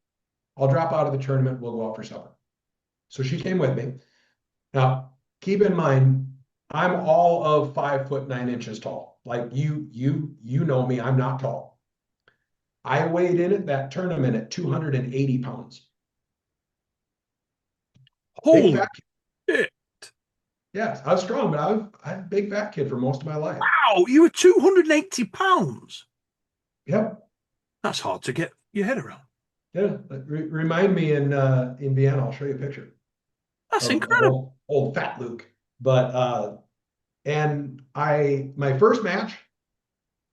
I'll drop out of the tournament. We'll go out for supper." So she came with me. Now, keep in mind, I'm all of 5'9" tall. Like you know me, I'm not tall. I weighed in at that tournament at 280 pounds. Big Holy fat kid. shit. Yes, I was strong, but I'm a big fat kid for most of my life. Wow, you were 280 pounds. Yep. That's hard to get your head around. Yeah. Remind me in Vienna, I'll show you a picture That's of incredible. old fat Luke. But and my first match,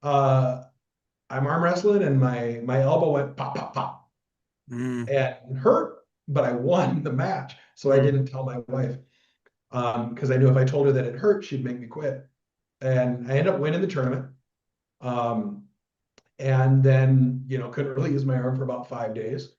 uh I'm arm wrestling and my elbow went pop, pop, pop. Mm, And hurt, but I won the match. So I mm. didn't tell my wife because I knew if I told her that it hurt, she'd make me quit. And I ended up winning the tournament. Um, and then, couldn't really use my arm for about 5 days.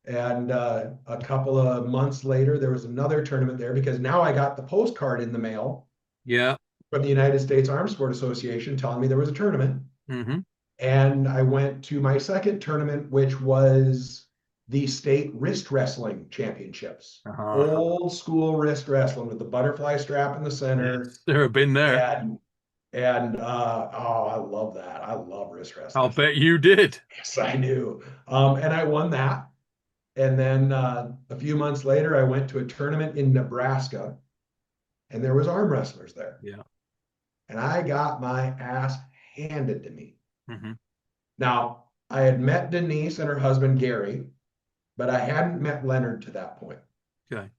And a couple of months later, there was another tournament there because now I got the postcard in the mail Yeah. from the United States Armed Sport Association telling me there was a tournament. Mm-hmm. And I went to my second tournament, which was the state wrist wrestling championships. Uh-huh. Old school wrist wrestling with the butterfly strap in the center. Yes, sir, been there. And oh, I love that. I love wrist I'll wrestling. bet you did. Yes, I do. And I won that. And then a few months later, I went to a tournament in Nebraska, and there was arm wrestlers there. Yeah. And I got my ass handed to me. Mm-hmm. Now, I had met Denise and her husband Gary, but I hadn't met Leonard to that point. Okay.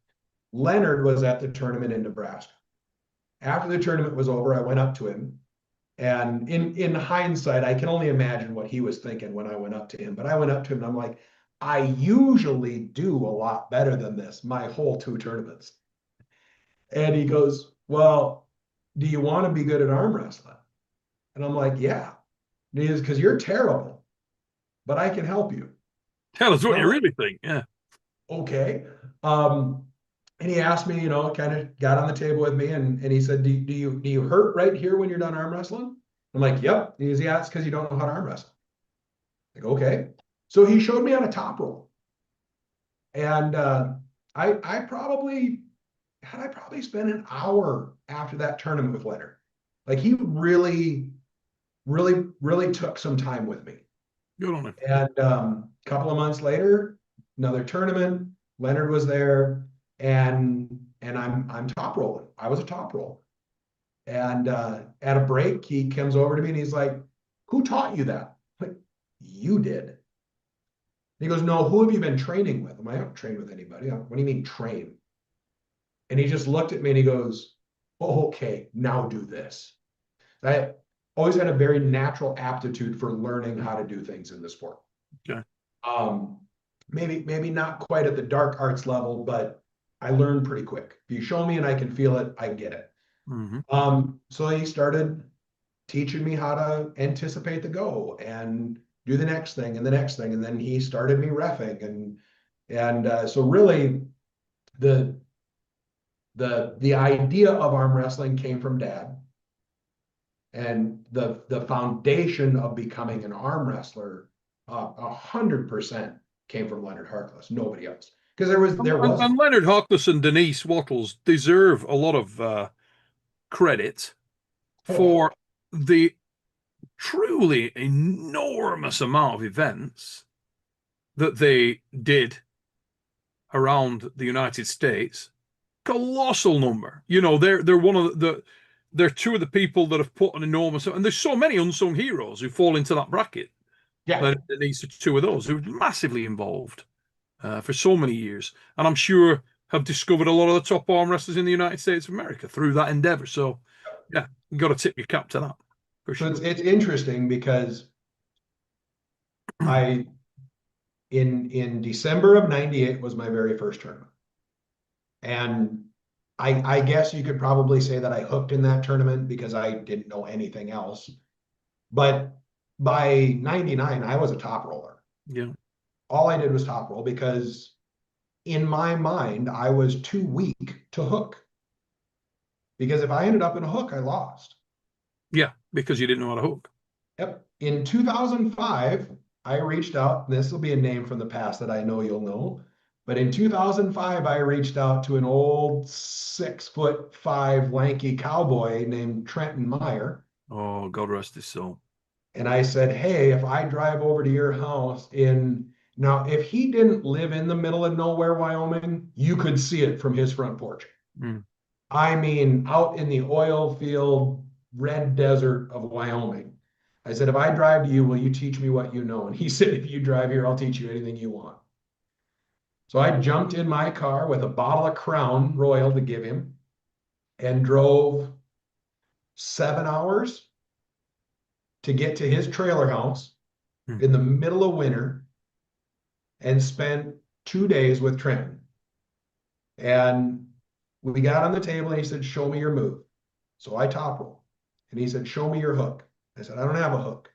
Leonard was at the tournament in Nebraska. After the tournament was over, I went up to him. And in hindsight, I can only imagine what he was thinking when I went up to him. But I went up to him and I'm like, I usually do a lot better than this my whole two tournaments. And he goes, well, do you want to be good at arm wrestling? And I'm like, yeah. And he goes, because you're terrible, but I can help you. Tell us And what I'm you like, really think. Yeah. okay. And he asked me, kind of got on the table with me and he said, do you hurt right here when you're done arm wrestling? I'm like, yep. He goes, yeah, it's because you don't know how to arm wrestle. Like, okay. So he showed me on a top roll. And I probably spent an hour after that tournament with Leonard. Like he really, really, really took some time with me. Good on him. And a couple of months later, another tournament. Leonard was there, and I'm top rolling. I was a top roller. And at a break, he comes over to me and he's like, "Who taught you that?" I'm like, you did. He goes, "No, who have you been training with?" I'm like, "I don't train with anybody." What do you mean train? And he just looked at me and he goes, "Oh, okay, now do this." I always had a very natural aptitude for learning how to do things in the sport. Okay. Um, maybe not quite at the dark arts level, but I learn pretty quick. If you show me and I can feel it, I get it. Mm-hmm. So he started teaching me how to anticipate the go and do the next thing and the next thing, and then he started me reffing and so really the the idea of arm wrestling came from Dad, and the foundation of becoming an arm wrestler 100% came from Leonard Harkless, nobody else. Because there And wasn't. Leonard Harkless and Denise Wattles deserve a lot of credit Oh, for the truly enormous amount of events that they did around the United States. Colossal number. They're one of they're two of the people that have put an enormous, and there's so many unsung heroes who fall into that bracket. yeah. Leonard and Denise are two of those who are massively involved for so many years, and I'm sure have discovered a lot of the top arm wrestlers in the United States of America through that endeavor. So, yeah, you got to tip your cap to that for So sure. it's interesting because I in December of '98 was my very first tournament. And I guess you could probably say that I hooked in that tournament because I didn't know anything else. But by '99, I was a top roller. Yeah, All I did was top roll because in my mind, I was too weak to hook. Because if I ended up in a hook, I lost. yeah, because you didn't know how to hook. Yep. In 2005, I reached out. This will be a name from the past that I know you'll know. But in 2005, I reached out to an old 6'5" lanky cowboy named Trenton Meyer. Oh, God rest his soul. And I said, hey, if I drive over to your house now, if he didn't live in the middle of nowhere, Wyoming, you could see it from his front porch. Mm. I mean, out in the oil field, red desert of Wyoming. I said, if I drive to you, will you teach me what you know? And he said, if you drive here, I'll teach you anything you want. So I jumped in my car with a bottle of Crown Royal to give him and drove 7 hours to get to his trailer house Mm. in the middle of winter and spent 2 days with Trenton. And we got on the table and he said, show me your move. So I top roll. And he said, show me your hook. I said, I don't have a hook.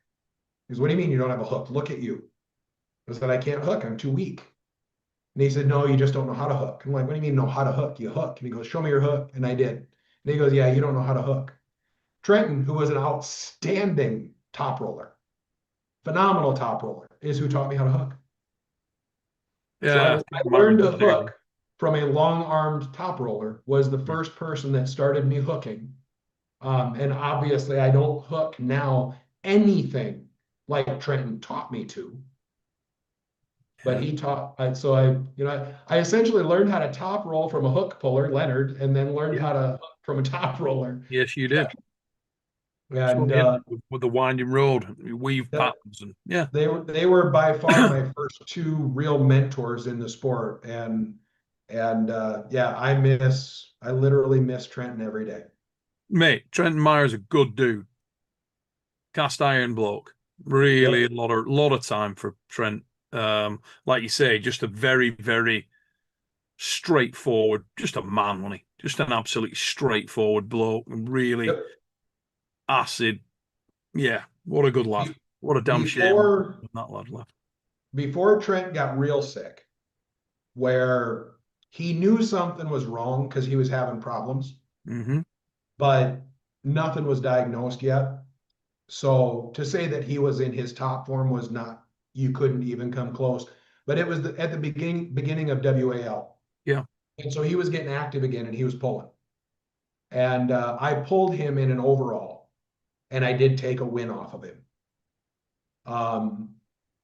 He goes, what do you mean you don't have a hook? Look at you. I said, I can't hook. I'm too weak. And he said, no, you just don't know how to hook. I'm like, what do you mean know how to hook? You hook. And he goes, show me your hook. And I did. And he goes, yeah, you don't know how to hook. Trenton, who was an outstanding top roller, phenomenal top roller, is who taught me how to hook. So Yeah, I I think I might learned to remember hearing. hook from a long-armed top roller, was the first person that started me hooking. And obviously I don't hook now anything like Trenton taught me to, but Yeah. he taught, so I essentially learned how to top roll from a hook puller, Leonard, and then learned Yeah. how to hook from a top roller. Yes, you did. So And yeah, with the winding road, weave yeah, patterns, and yeah, they were by far my first two real mentors in the sport. And yeah, I literally miss Trenton every day. mate, Trenton Meyer's a good dude, cast iron bloke. Really, Yep. a lot of time for Trent. Like you say, just a very, very straightforward, just a man, wasn't he? Just an absolutely straightforward bloke, and really Yep. acid. Yeah, what a good lad. Be- What a damn shame Before that lad left. before Trent got real sick, where he knew something was wrong because he was having problems, Hmm. but nothing was diagnosed yet. So to say that he was in his top form was not, you couldn't even come close. But it was at the beginning of WAL. Yeah. And so he was getting active again and he was pulling. And I pulled him in an overall and I did take a win off of him. Um,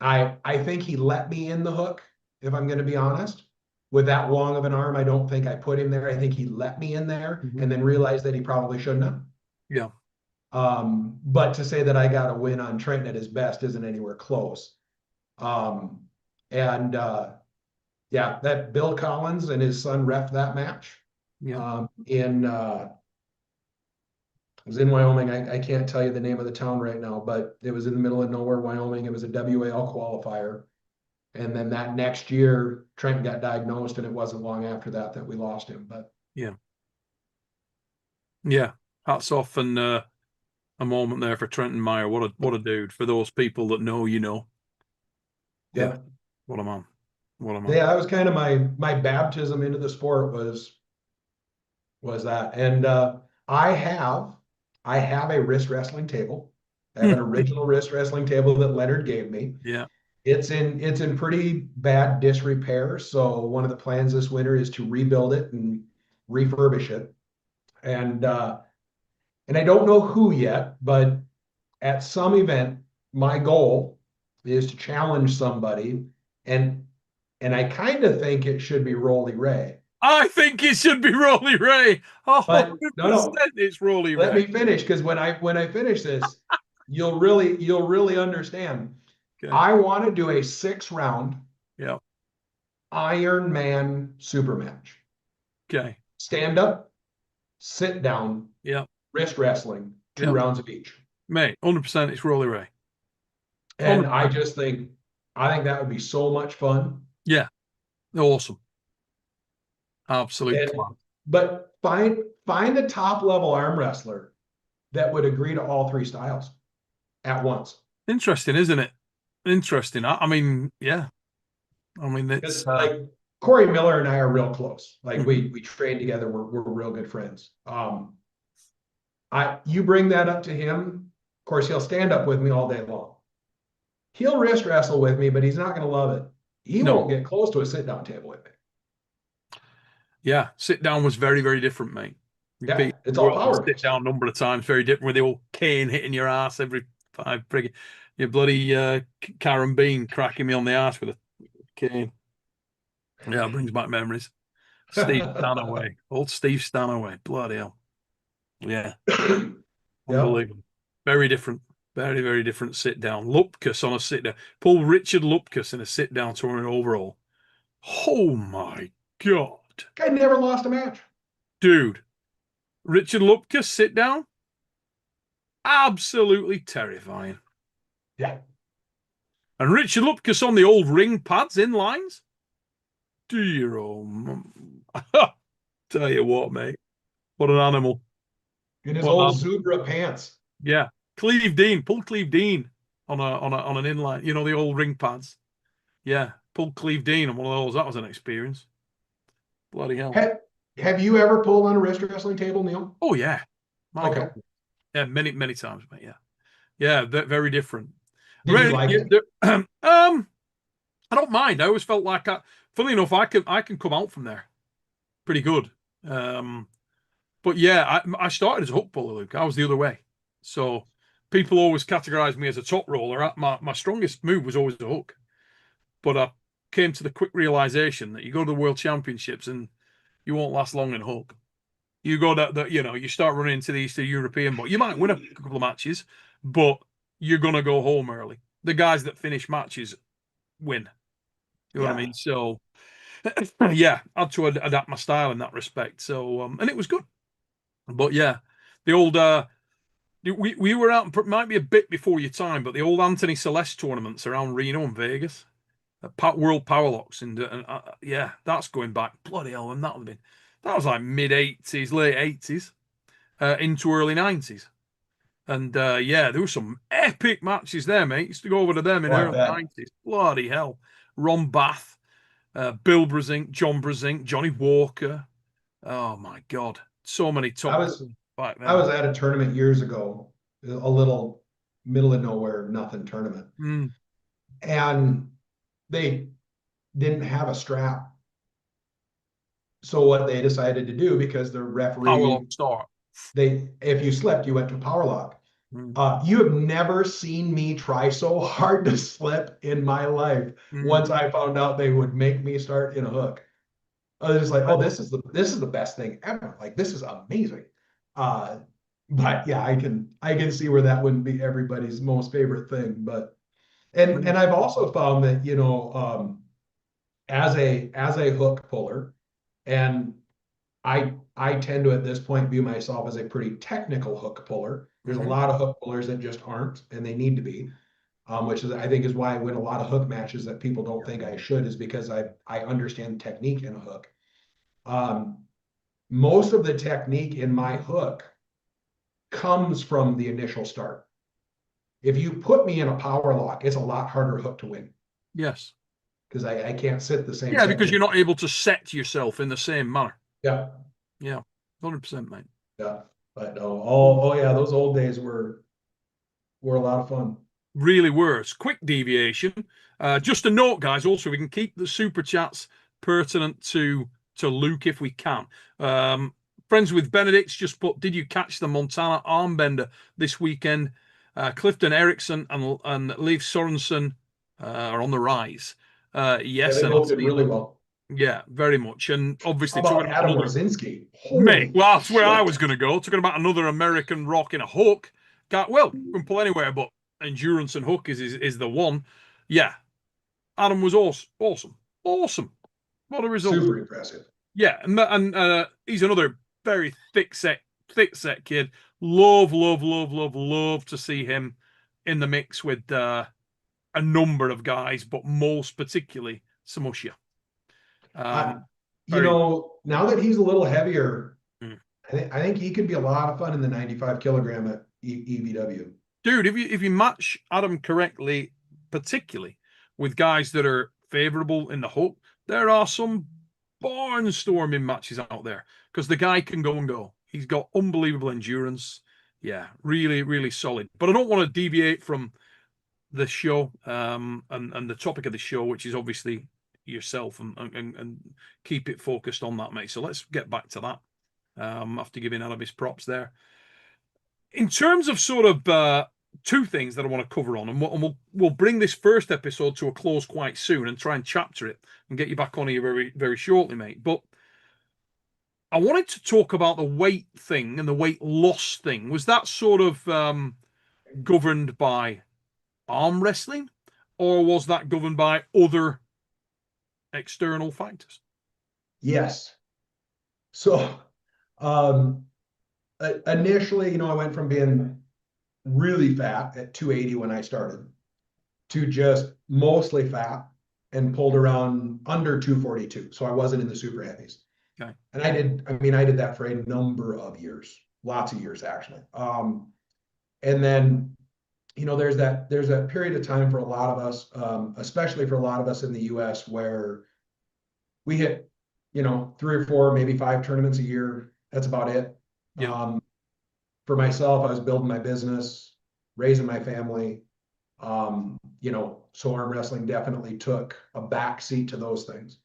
I think he let me in the hook, if I'm going to be honest. With that long of an arm, I don't think I put him there. I think he let me in there Hmm. and then realized that he probably shouldn't have. Yeah. But to say that I got a win on Trenton at his best isn't anywhere close. Um, and yeah, that Bill Collins and his son ref that match. Yeah. In It was in Wyoming. I can't tell you the name of the town right now, but it was in the middle of nowhere, Wyoming. It was a WAL qualifier. And then that next year, Trent got diagnosed, and it wasn't long after that that we lost him. But Yeah. Yeah. Hats off, and a moment there for Trenton Meyer. What a dude. For those people that know, you know. Yeah. yeah, What a man. What a man. yeah, that was kind of my baptism into the sport was that. And I have I have a wrist wrestling table. I have an original wrist wrestling table that Leonard gave me. Yeah. It's in pretty bad disrepair. So one of the plans this winter is to rebuild it and refurbish it. And I don't know who yet, but at some event, my goal is to challenge somebody, and and I kind of think it should be Rolly Ray. I think it should be Rolly Ray. But no, 100% no, it's Rolly let Ray. me finish because when I finish this, you'll really understand. Okay. I want to do a 6 round Yeah. Iron Man super match. Okay. Stand up, sit down, Yeah. wrist wrestling, two Yeah. rounds of each. Mate, 100% it's Rolly Ray. And I 100%. just think I think that would be so much fun. Yeah. Awesome. Absolute And class. but find a top level arm wrestler that would agree to all three styles at once. Interesting, isn't it? Interesting. I mean, yeah. I mean, it's Because like Corey Miller and I are real close. Like mhm. we train together. We're real good friends. You bring that up to him. Of course, he'll stand up with me all day long. He'll wrist wrestle with me, but he's not going to love it. He won't No. get close to a sit down table with me. Yeah. Sit down was very, very different, mate. Yeah, Repeat it's the all word power sit based. down number of times, very different with the old cane hitting your ass every five friggin' your bloody Karen Bean cracking me on the ass with a cane. Yeah, it brings back memories. Steve Stanaway. Old Steve Stanaway. Bloody hell. Yeah. Yep. Unbelievable. Very different. Very, very different sit down. Lupkus on a sit down. Paul Richard Lupkus in a sit down tournament overall. Oh my God. Guy never lost a match. Dude. Richard Lupkus sit down. Absolutely terrifying. Yeah. And Richard Lupkus on the old ring pads in lines. Dear old tell you what, mate. What an animal. In his What an old animal. Zubra pants. Yeah. Cleve Dean. Pull Cleve Dean on an inline. You know, the old ring pads. Yeah. Pulled Cleve Dean on one of those. That was an experience. Bloody hell. Have you ever pulled on a wrist wrestling table, Neil? Oh yeah. My Okay. God. Yeah, many times, mate. Yeah, yeah, very different. Did you like it? I don't mind. I always felt like funnily enough, I can come out from there pretty good. Um, but yeah, I started as a hook puller, Luke. I was the other way. So people always categorized me as a top roller. My strongest move was always a hook. But I came to the quick realization that you go to the World Championships and you won't last long in hook. You go that you start running into the Eastern European, but you might win a couple of matches, but you're gonna go home early. The guys that finish matches win. You know what I Yeah. mean? So yeah, I had to adapt my style in that respect. So and it was good. But yeah, the old we were out, might be a bit before your time, but the old Anthony Celeste tournaments around Reno and Vegas, World Powerlocks, and yeah, that's going back. Bloody hell, when that would have been, that was like mid 80s, late 80s, into early 90s. And yeah, there were some epic matches there, mate. Used to go over to them in Oh, I early bet. 90s. Bloody hell. Ron Bath, Bill Brasink, John Brasink, Johnny Walker. Oh my God. So many I top was back I then. was at a tournament years ago, a little middle of nowhere, nothing tournament. Mm. And they didn't have a strap. So what they decided to do, because the Power lock referee, start. if you slipped, you went to power lock. Mm. You have never seen me try so hard to slip in my life. Mm. Once I found out they would make me start in a hook, I was just like, oh, this is the best thing ever. Like, this is amazing. Uh, but yeah, I can see where that wouldn't be everybody's most favorite thing. But and I've also found that, as a hook puller, and I tend to at this point view myself as a pretty technical hook puller. There's a Mm-hmm. lot of hook pullers that just aren't, and they need to be. Which is, I think, is why I win a lot of hook matches that people don't think I should, is because I understand technique in a hook. Um, Most of the technique in my hook comes from the initial start. If you put me in a power lock, it's a lot harder hook to win Yes. because I can't sit the same Yeah, because section. you're not able to set yourself in the same manner. Yeah, Yeah. 100%, mate. yeah. But no, oh yeah, those old days were a lot of fun. Really worse. Quick deviation. Just a note, guys. Also, we can keep the super chats pertinent to Luke if we can. Um, Friends with Benedict's just put, did you catch the Montana armbender this weekend? Clifton Erickson and Leif Sorensen are on the rise. Yeah, Yes, they and both did Anthony. really well. Yeah, very much. And How obviously talking about about Adam another Warzinski? mate. Holy Well, that's where I shit. was going to go. Talking about another American rock in a hook. Well, can pull anywhere, but endurance and hook is the one. Yeah, Adam was awesome, awesome. What a result! Super impressive. Yeah, and he's another very thick set kid. Love to see him in the mix with a number of guys, but most particularly Samusha. I, Um, very. Now that he's a little heavier, Mm. I think he could be a lot of fun in the 95 kilogram at EBW. Dude, if you match Adam correctly, particularly with guys that are favorable in the hook, there are some barnstorming matches out there because the guy can go and go. He's got unbelievable endurance. Yeah, really solid. But I don't want to deviate from the show and the topic of the show, which is obviously yourself, and keep it focused on that, mate. So let's get back to that. After giving Adam his props there in terms of sort of two things that I want to cover on, and we'll bring this first episode to a close quite soon and try and chapter it and get you back on here very shortly, mate. But I wanted to talk about the weight thing and the weight loss thing. Was that sort of governed by arm wrestling, or was that governed by other external factors? Yes. So um, initially, I went from being really fat at 280 when I started to just mostly fat and pulled around under 242. So I wasn't in the super heavies. Okay. And I did that for a number of years, lots of years actually. And then, there's that period of time for a lot of us, especially for a lot of us in the US, where we hit, 3 or 4, maybe 5 tournaments a year. That's about it. Yeah. for myself, I was building my business, raising my family. So arm wrestling definitely took a back seat to those things.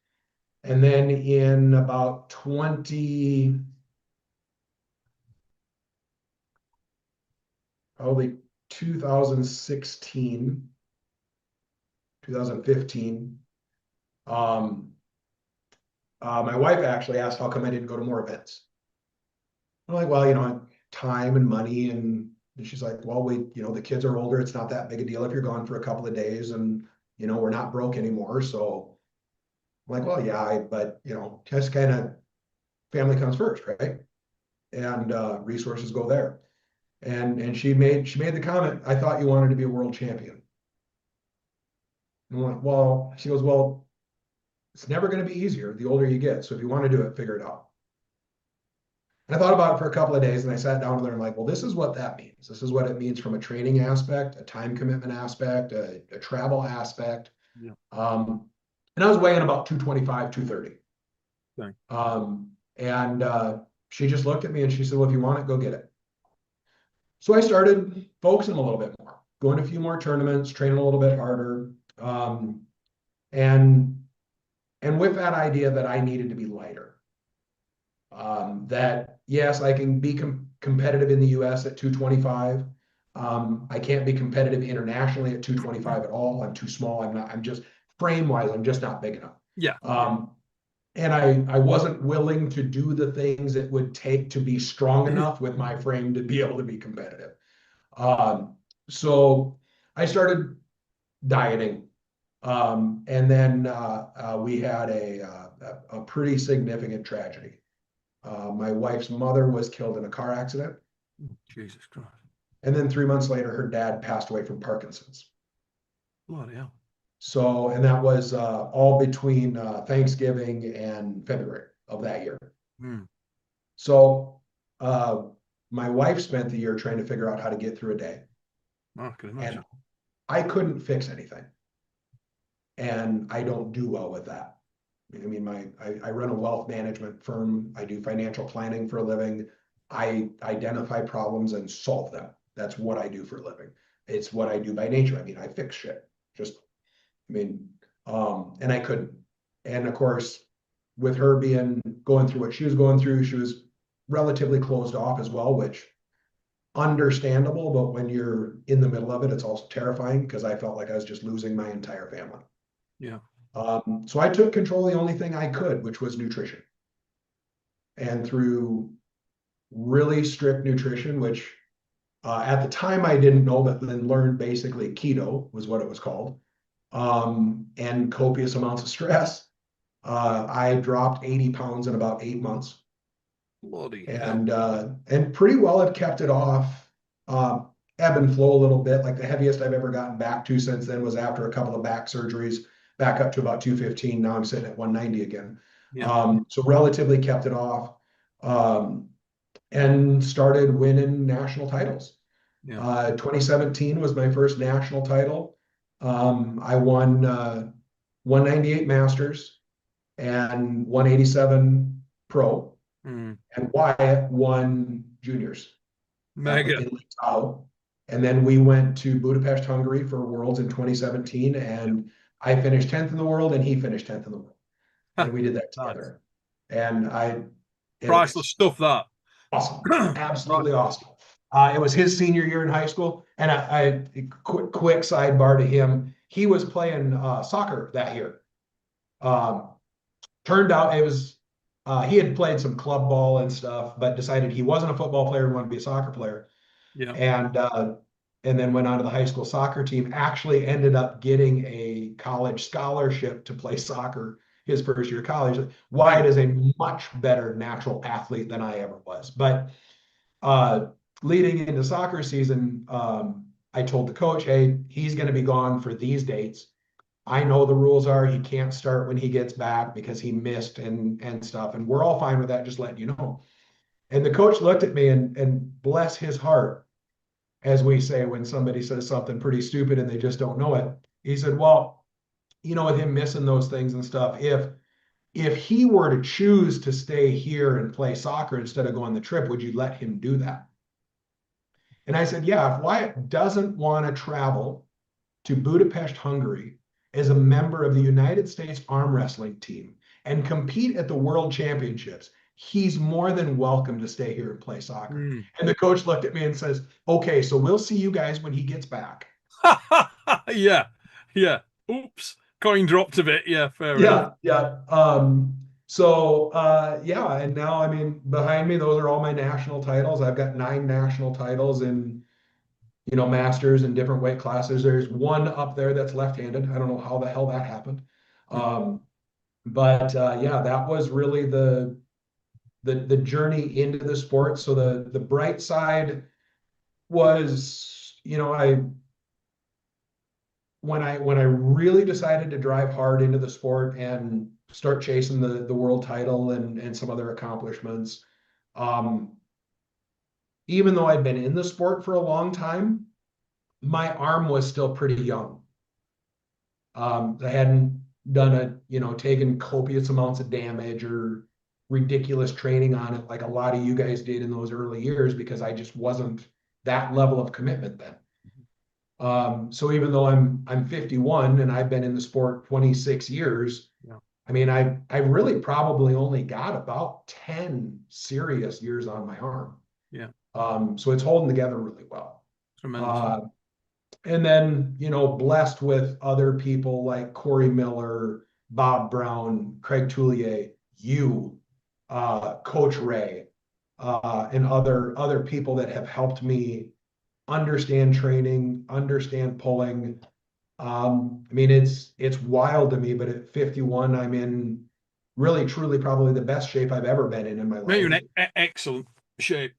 And then in about 2016, 2015, my wife actually asked how come I didn't go to more events. I'm like, well, time and money, and she's like, well, the kids are older. It's not that big a deal if you're gone for a couple of days, and we're not broke anymore. So I'm like, well, yeah, but just kind of family comes first, right? And resources go there. And she made the comment, I thought you wanted to be a world champion. And I'm like, well, she goes, well, it's never going to be easier the older you get. So if you want to do it, figure it out. And I thought about it for a couple of days, and I sat down with her and like, well, this is what that means. This is what it means from a training aspect, a time commitment aspect, a travel aspect. Yeah. And I was weighing about 225, 230. Okay. And she just looked at me and she said, well, if you want it, go get it. So I started focusing a little bit more, going to a few more tournaments, training a little bit harder. And with that idea that I needed to be lighter. That yes, I can be competitive in the US at 225. I can't be competitive internationally at 225 at all. I'm too small. I'm just frame wise, I'm just not big enough. Yeah. And I wasn't willing to do the things it would take to be strong enough with my frame to be able to be competitive. So I started dieting. And then we had a pretty significant tragedy. My wife's mother was killed in a car accident. Jesus Christ. And then 3 months later, her dad passed away from Parkinson's. Bloody hell. So, and that was all between Thanksgiving and February of that year. Mm. So my wife spent the year trying to figure out how to get through a day. Oh, I can imagine. And I couldn't fix anything. And I don't do well with that. I mean, I run a wealth management firm. I do financial planning for a living. I identify problems and solve them. That's what I do for a living. It's what I do by nature. I mean, I fix shit. And I couldn't. And of course, with her going through what she was going through, she was relatively closed off as well, which understandable. But when you're in the middle of it, it's also terrifying because I felt like I was just losing my entire family. Yeah. So I took control of the only thing I could, which was nutrition. And through really strict nutrition, which at the time I didn't know, but then learned basically keto was what it was called, and copious amounts of stress, I dropped 80 pounds in about 8 months. Bloody and pretty well have kept it off, ebb and flow a little bit. Like the heaviest I've ever gotten back to since then was after a couple of back surgeries, back up to about 215. Now I'm sitting at 190 again. Yeah. So relatively kept it off, and started winning national titles. Yeah. 2017 was my first national title. I won 198 Masters and 187 Pro. Mm. And Wyatt won juniors Mega. in Lake Tahoe. And then we went to Budapest, Hungary for Worlds in 2017. And I finished 10th in the world and he finished 10th in the world. And we did that together. And Priceless stuff, that. Awesome. Absolutely awesome. It was his senior year in high school. And quick sidebar to him, he was playing soccer that year. Turned out it was, he had played some club ball and stuff, but decided he wasn't a football player and wanted to be a soccer player. Yeah. And then went on to the high school soccer team, actually ended up getting a college scholarship to play soccer his first year of college. Wyatt is a much better natural athlete than I ever was. But leading into soccer season, I told the coach, hey, he's going to be gone for these dates. I know the rules are he can't start when he gets back because he missed and stuff. And we're all fine with that, just letting you know. And the coach looked at me and bless his heart, as we say when somebody says something pretty stupid and they just don't know it. He said, well, with him missing those things and stuff, if he were to choose to stay here and play soccer instead of go on the trip, would you let him do that? And I said, yeah, if Wyatt doesn't want to travel to Budapest, Hungary as a member of the United States arm wrestling team and compete at the world championships, he's more than welcome to stay here and play soccer. Mm. And the coach looked at me and says, okay, so we'll see you guys when he gets back. Yeah, yeah. Oops, coin dropped a bit. Yeah, fair enough. Yeah, yeah. Yeah, and now I mean behind me, those are all my national titles. I've got 9 national titles in, masters in different weight classes. There's one up there that's left-handed. I don't know how the hell that happened. Um, but yeah, that was really the journey into the sport. So the bright side was, I when I really decided to drive hard into the sport and start chasing the world title and some other accomplishments, um, even though I'd been in the sport for a long time, my arm was still pretty young. I hadn't taken copious amounts of damage or ridiculous training on it like a lot of you guys did in those early years because I just wasn't that level of commitment then. So even though I'm 51 and I've been in the sport 26 years, Yeah, I mean I really probably only got about 10 serious years on my arm. yeah. So it's holding together really well. Tremendous. Uh, and then, blessed with other people like Corey Miller, Bob Brown, Craig Toulier, you, Coach Ray, and other people that have helped me understand training, understand pulling. I mean, it's wild to me, but at 51, I'm in really, truly, probably the best shape I've ever been in my Mate, you're life, in excellent shape.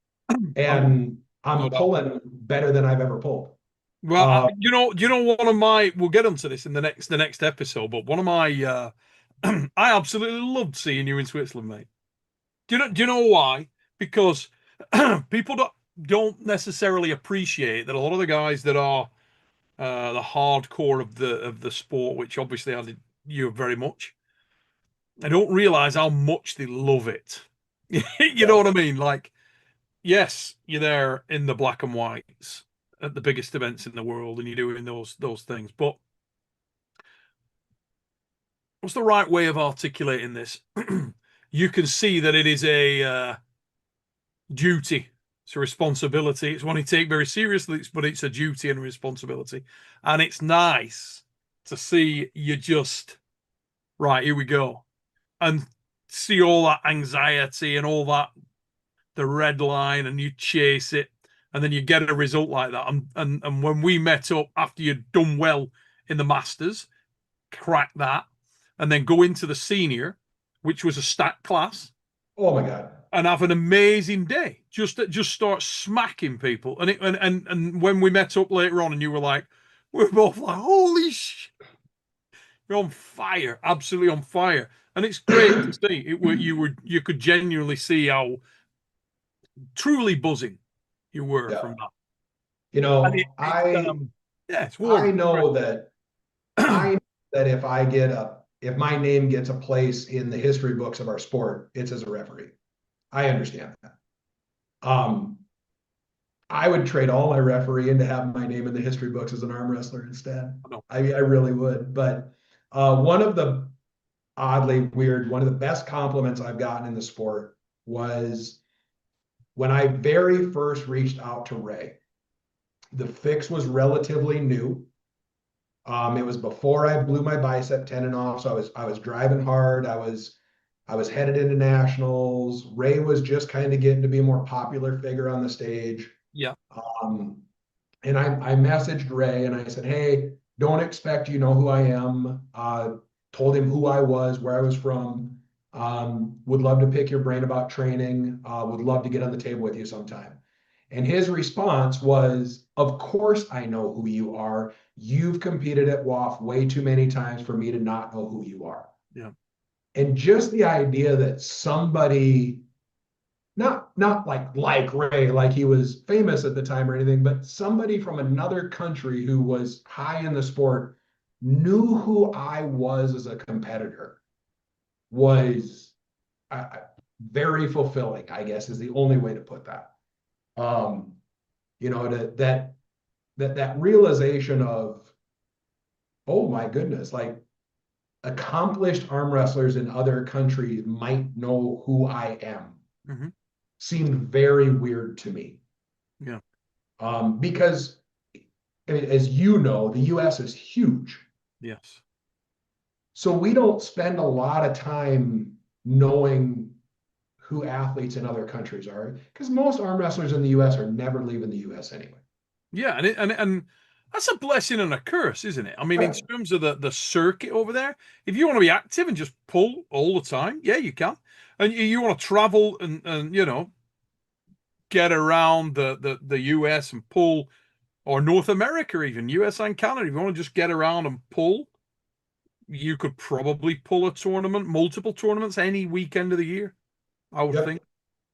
and No I'm doubt. pulling better than I've ever pulled. Well, Uh, one of my. We'll get onto this in the next episode, but one of my. I absolutely loved seeing you in Switzerland, mate. Do you know why? Because people don't necessarily appreciate that a lot of the guys that are the hardcore of the sport, which obviously I did you very much. I don't realize how much they love it. You know yeah. what I mean? Like, yes, you're there in the black and whites at the biggest events in the world, and you're doing those things. But what's the right way of articulating this? You can see that it is a duty. It's a responsibility. It's one you take very seriously, but it's a duty and a responsibility. And it's nice to see you just, right, here we go. And see all that anxiety and all that, the red line, and you chase it. And then you get a result like that. And when we met up after you'd done well in the Masters, crack that, and then go into the senior, which was a stat class, Oh my God. and have an amazing day. Just start smacking people. And when we met up later on, and you were like, we're both like, holy sh! You're on fire, absolutely on fire, and it's great to see. You could genuinely see how truly buzzing you were Yeah. from that. You And know, yeah, it's I warm. know that I that if my name gets a place in the history books of our sport, it's as a referee. I understand that. Um, I would trade all my refereeing to have my name in the history books as an arm wrestler instead. I know. I really would. But one of the one of the best compliments I've gotten in the sport was when I very first reached out to Ray. The fix was relatively new. It was before I blew my bicep tendon off, so I was driving hard. I was headed into nationals. Ray was just kind of getting to be a more popular figure on the stage. Yeah, Um, and I messaged Ray and I said, hey, don't expect you know who I am. Told him who I was, where I was from. Would love to pick your brain about training. Would love to get on the table with you sometime. And his response was, of course I know who you are. You've competed at WAF way too many times for me to not know who you are. yeah, And just the idea that somebody not like Ray, like he was famous at the time or anything, but somebody from another country who was high in the sport knew who I was as a competitor was uh, very fulfilling, I guess is the only way to put that. Um, You know, that realization of, oh my goodness, like accomplished arm wrestlers in other countries might know who I am Mm-hmm. seemed very weird to me. Yeah. Because as you know, the US is huge. Yes. So we don't spend a lot of time knowing who athletes in other countries are because most arm wrestlers in the US are never leaving the US anyway. Yeah, and that's a blessing and a curse, isn't it? I mean, in Right. terms of the circuit over there, if you want to be active and just pull all the time, yeah, you can. And you want to travel and get around the US and pull, or North America, even US and Canada. If you want to just get around and pull, you could probably pull a tournament, multiple tournaments any weekend of the year, I would Yep. think,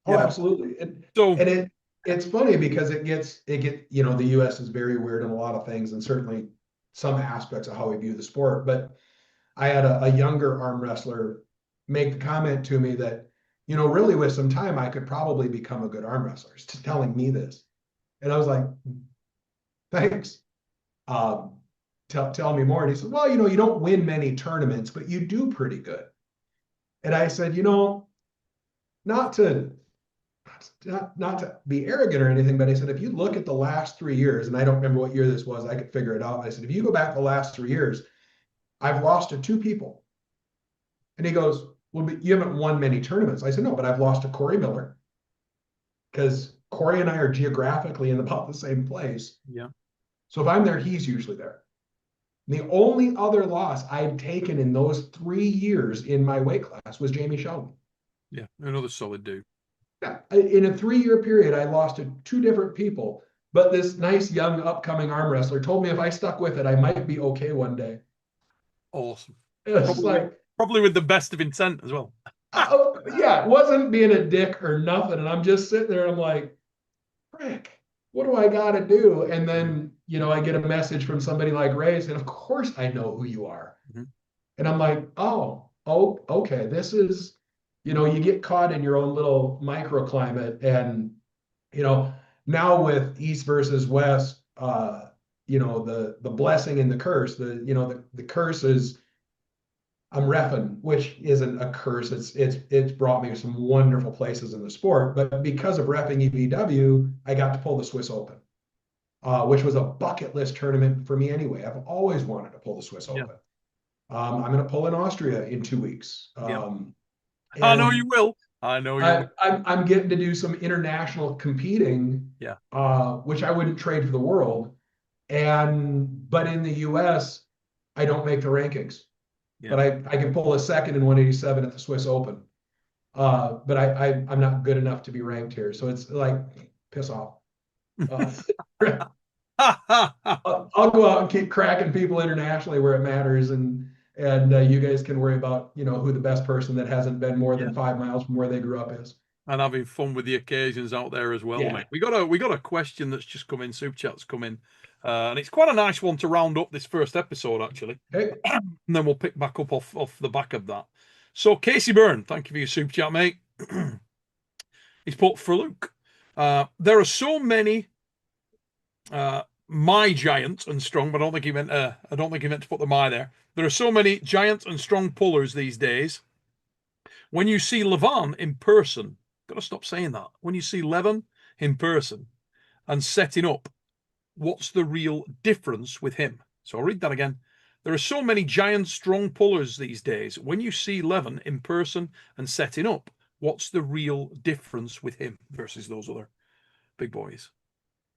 Oh, you know. absolutely. So And it's funny because you know, the US is very weird in a lot of things and certainly some aspects of how we view the sport. But I had a younger arm wrestler make the comment to me that, you know, really with some time, I could probably become a good arm wrestler. He's telling me this. And I was like, thanks. Um, tell me more. And he said, well, you know, you don't win many tournaments, but you do pretty good. And I said, you know, not to not to be arrogant or anything, but I said, if you look at the last 3 years, and I don't remember what year this was, I could figure it out. I said, if you go back the last 3 years, I've lost to two people. And he goes, well, but you haven't won many tournaments. I said, no, but I've lost to Corey Miller because Corey and I are geographically in about the same place. yeah, So if I'm there, he's usually there. The only other loss I'd taken in those 3 years in my weight class was Jamie Sheldon. yeah, another solid dude. Yeah, in a 3 year period, I lost to two different people. But this nice young upcoming arm wrestler told me if I stuck with it, I might be okay one day. Awesome. It was just Probably with, like, probably with the best of intent as well. yeah, it wasn't being a dick or nothing. And I'm just sitting there, and I'm like, frick, what do I got to do? And Yeah. then, you know, I get a message from somebody like Ray saying, of course I know who you are. Mhm. And I'm like, oh, okay. This is, you know, you get caught in your own little microclimate. And, you know, now with East versus West, you know, the blessing and the curse, you know, the curse is I'm reffing, which isn't a curse. It's brought me to some wonderful places in the sport. But because of reffing EBW, I got to pull the Swiss Open, which was a bucket list tournament for me anyway. I've always wanted to pull the Swiss Yeah. Open. I'm going to pull in Austria in 2 weeks. Yeah. I know you And will. I know you will. I'm getting to do some international competing, Yeah. which I wouldn't trade for the world. But in the US, I don't make the rankings. Yeah. But I can pull a second in 187 at the Swiss Open. But I'm not good enough to be ranked here. So it's like, piss off. Uh, I'll go out and keep cracking people internationally where it matters, and you guys can worry about, you know, who the best person that hasn't been more Yeah. than 5 miles from where they grew up is. And having fun with the occasions out there as well, Yeah. mate. We got a question that's just come in, super chat's come in. And it's quite a nice one to round up this first episode, actually. Okay. And then we'll pick back up off the back of that. So Casey Byrne, thank you for your super chat, mate. He's put for Luke. There are so many my giant and strong, but I don't think he meant I don't think he meant to put the my there. There are so many giant and strong pullers these days. When you see Levan in person, gotta stop saying that. When you see Levan in person and setting up, what's the real difference with him? So I'll read that again. There are so many giant, strong pullers these days. When you see Levin in person and setting up, what's the real difference with him versus those other big boys?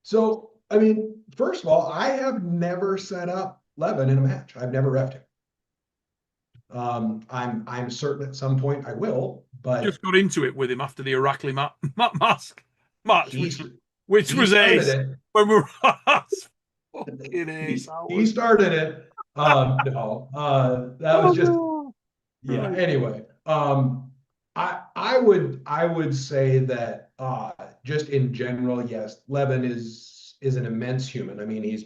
So, I mean, first of all, I have never set up Levin in a match. I've never refed him. I'm certain at some point I will, but Just got into it with him after the Irakli mask match, he which he was started ace it. when we were fucking ace. He started it. No, that was just Oh, yeah. right. Anyway, I would say that just in general, yes, Levin is an immense human. I mean, he's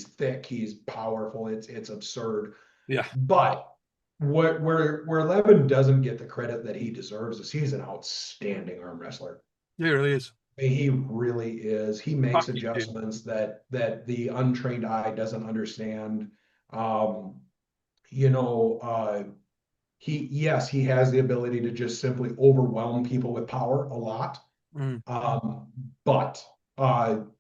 thick, he's powerful. It's absurd. Yeah, But where Levin doesn't get the credit that he deserves is he's an outstanding arm wrestler. he really is. He really is. He makes Packaging. adjustments that the untrained eye doesn't understand. Um, you know, yes, he has the ability to just simply overwhelm people with power a lot. Mm. Um, but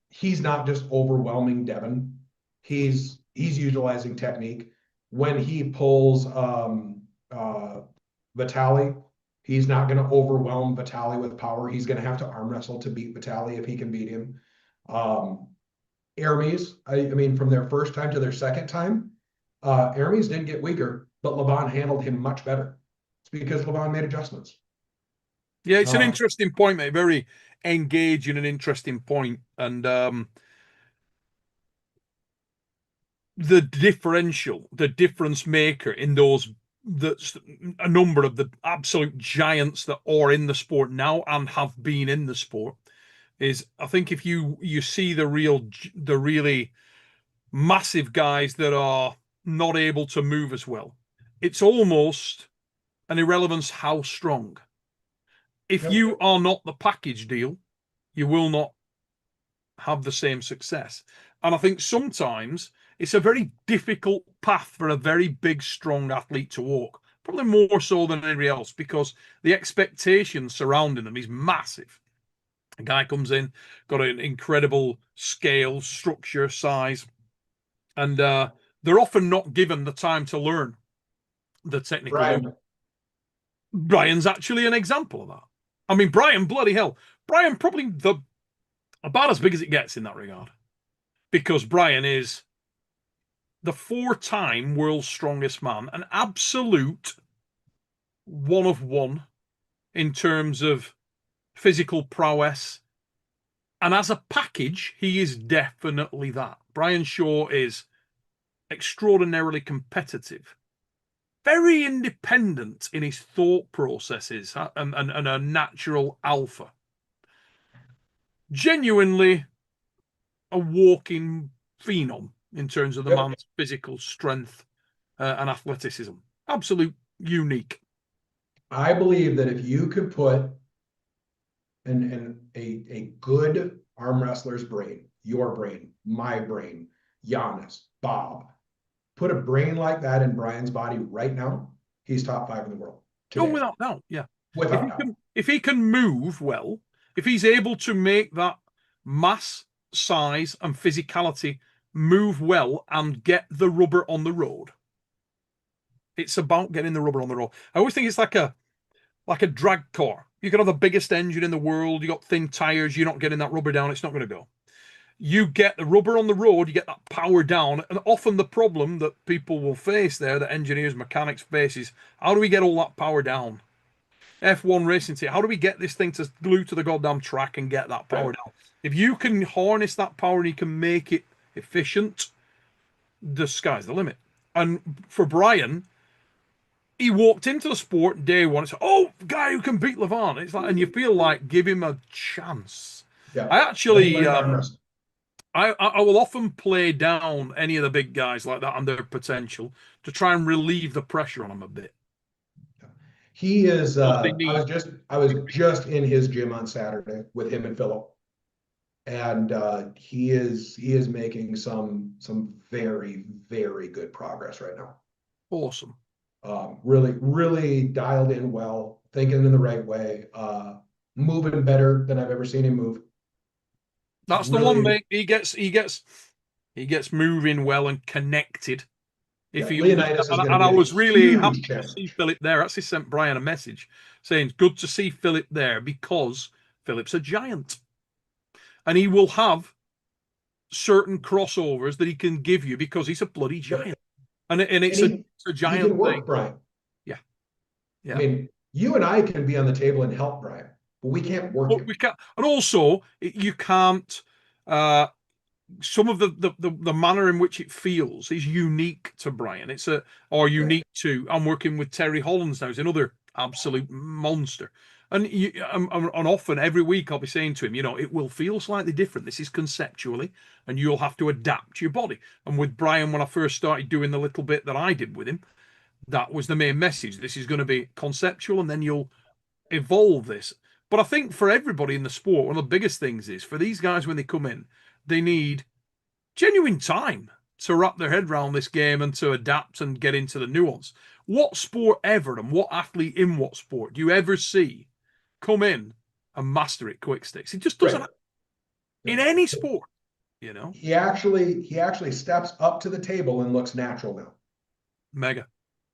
he's not just overwhelming Devin. He's utilizing technique. When he pulls Vitali, he's not going to overwhelm Vitali with power. He's going to have to arm wrestle to beat Vitali if he can beat him. Um, Hermes, I mean, from their first time to their second time, Hermes didn't get weaker, but Levon handled him much better. It's because Levon made adjustments. Yeah, it's an Uh, interesting point, mate. Very engaging and interesting point. And the differential, the difference maker in those, that's a number of the absolute giants that are in the sport now and have been in the sport, is I think if you see the really massive guys that are not able to move as well, it's almost an irrelevance how strong. If yep. you are not the package deal, you will not have the same success. And I think sometimes it's a very difficult path for a very big, strong athlete to walk, probably more so than anybody else, because the expectation surrounding them is massive. A guy comes in, got an incredible scale, structure, size, and they're often not given the time to learn the technical move. Brian, Brian's actually an example of that. I mean, Brian, bloody hell, Brian probably the about as big as it gets in that regard, because Brian is the four-time world's strongest man, an absolute one of one in terms of physical prowess. And as a package, he is definitely that. Brian Shaw is extraordinarily competitive, very independent in his thought processes, and a natural alpha. Genuinely a walking phenom in terms of the yep. man's physical strength and athleticism. Absolute unique. I believe that if you could put a good arm wrestler's brain, your brain, my brain, Giannis, Bob, put a brain like that in Brian's body right now, he's top five in the world Oh, today, without doubt, yeah. without doubt. If he can move well, if he's able to make that mass, size, and physicality move well and get the rubber on the road, it's about getting the rubber on the road. I always think it's like a drag car. You can have the biggest engine in the world, you got thin tires, you're not getting that rubber down, it's not going to go. You get the rubber on the road, you get that power down, and often the problem that people will face there, that engineers, mechanics face, is how do we get all that power down? F1 racing team, how do we get this thing to glue to the goddamn track and get that power Right. down? If you can harness that power and you can make it efficient, the sky's the limit. And for Brian, he walked into the sport day one and said, "Oh, guy who can beat Levant." It's like, and you feel like give him a chance. Yeah. I Let him actually, learn arm wrestling. I will often play down any of the big guys like that and their potential to try and relieve the pressure on them a bit. He is. Because they I need. was just in his gym on Saturday with him and Philip, and he is making some very good progress right now. Awesome. Really dialed in well, thinking in the right way, moving better than I've ever seen him move. That's the one, Really, mate. He gets moving well and connected. If yeah. he Leonidas is going to and be I a was really happy huge to see challenge. Philip there. I actually sent Brian a message saying, "Good to see Philip there because Philip's a giant, and he will have certain crossovers that he can give you because he's a bloody Yep. giant, and And it's a he giant can work, thing." Brian. Yeah, I yeah. mean, you and I can be on the table and help Brian, but we can't work But him. we can't, and also you can't. Some of the manner in which it feels is unique to Brian. It's a or Right. unique to. I'm working with Terry Hollands now. He's another absolute monster. And often every week I'll be saying to him, it will feel slightly different. This is conceptually, and you'll have to adapt your body. And with Brian, when I first started doing the little bit that I did with him, that was the main message. This is going to be conceptual, and then you'll evolve this. But I think for everybody in the sport, one of the biggest things is for these guys when they come in, they need genuine time to wrap their head around this game and to adapt and get into the nuance. What sport ever and what athlete in what sport do you ever see come in and master it quick sticks? It just doesn't Right. happen in any sport, you know? He actually steps up to the table and looks natural now. Mega.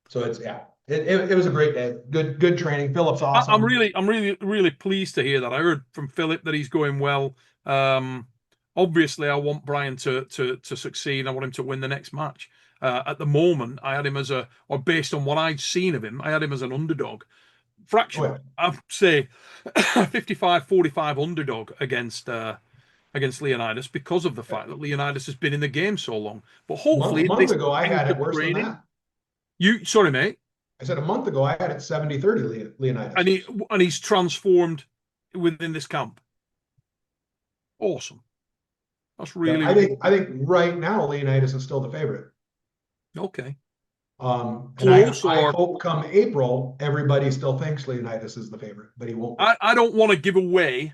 So it's yeah. It was a great day. Good training. Philip's I'm awesome. really pleased to hear that. I heard from Philip that he's going well. Um, Obviously, I want Brian to succeed. I want him to win the next match. At the moment, I had him as or based on what I'd seen of him, I had him as an underdog. Oh Fractional, yeah. I'd say 55-45 underdog against Leonidas because of the fact that Leonidas has been in the game so long. But hopefully, in Month this ago I had length it of worse than training, that. sorry, mate. I said a month ago I had it 70-30 and Leonidas. he and he's transformed within this camp. Awesome. That's Yeah, really, I really think I think right now Leonidas is still the favorite. okay. And I Close I or hope come April everybody still thinks Leonidas is the favorite, but he won't be. I don't want to give away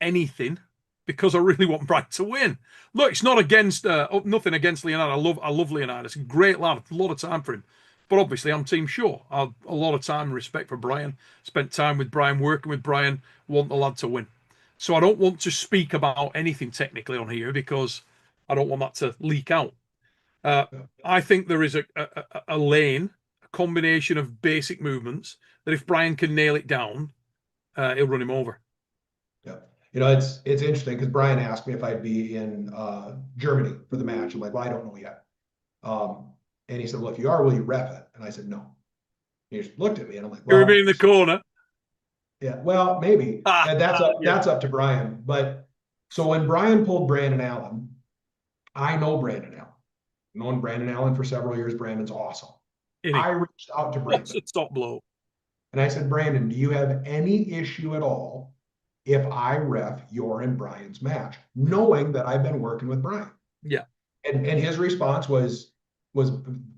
anything because I really want Bright to win. Look, it's not against nothing against Leonardo. I love Leonidas. Great lad. A lot of time for him. But obviously, I'm Team Shaw. I've a lot of time and respect for Brian. Spent time with Brian, working with Brian. Want the lad to win. So I don't want to speak about anything technically on here because I don't want that to leak out. Uh, Yeah. I think there is a lane, a combination of basic movements that if Brian can nail it down, he'll run him over. Yeah. It's interesting because Brian asked me if I'd be in Germany for the match. I'm like, well, I don't know yet. Um, and he said, well, if you are, will you ref it? And I said, no. He just looked at me and I'm like, He'll remain well, in the corner. yeah, well, maybe. Ah, And that's up yeah, that's up to Brian. But so when Brian pulled Brandon Allen, I know Brandon Allen. Known Brandon Allen for several years. Brandon's awesome. I innit? reached out to That's Brandon a top blow. and I said, Brandon, do you have any issue at all if I ref your and Brian's match, knowing that I've been working with Brian? Yeah, And his response was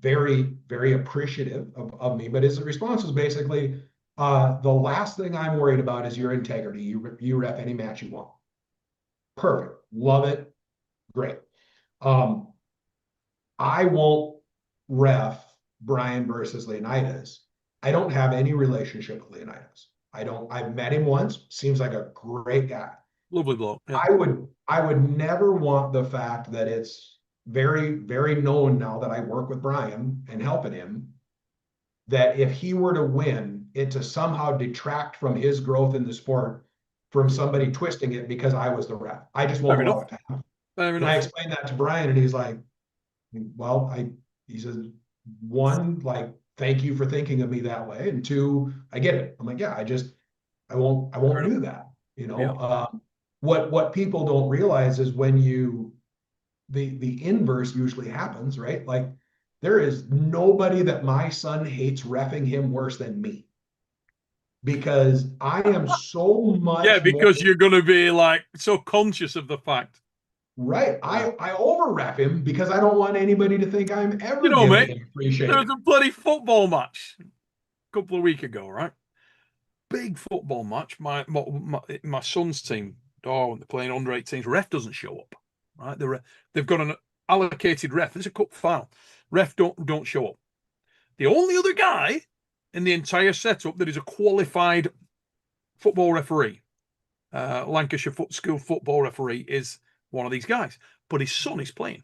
very, very appreciative of me. But his response was basically, the last thing I'm worried about is your integrity. You ref any match you want. Perfect. Love it. Great. Um, I won't ref Brian versus Leonidas. I don't have any relationship with Leonidas. I've met him once, seems like a great guy. lovely bloke. Yeah, I would never want the fact that it's very, very known now that I work with Brian and helping him, that if he were to win, it to somehow detract from his growth in the sport from somebody twisting it because I was the ref. I just won't fair allow enough. it to happen. Fair And I enough. explained that to Brian, and he's like, well, he says, one, like, thank you for thinking of me that way. And two, I get it. I'm like, yeah, I Fair won't enough. do that. Yeah. What people don't realize is when the inverse usually happens, right? Like there is nobody that my son hates reffing him worse than me because I am so Yeah, much more because you're going to be like so conscious of the fact. right. Yeah. I over ref him because I don't want anybody to think I'm You ever know, giving mate, him a free there shake. was a bloody football match a couple of weeks ago, right? Big football match. My son's team, oh, they're playing under 18s. Ref doesn't show up, right? They've got an allocated ref. It's a cup final. Ref don't show up. The only other guy in the entire setup that is a qualified football referee, Lancashire School football referee, is one of these guys. But his son is playing.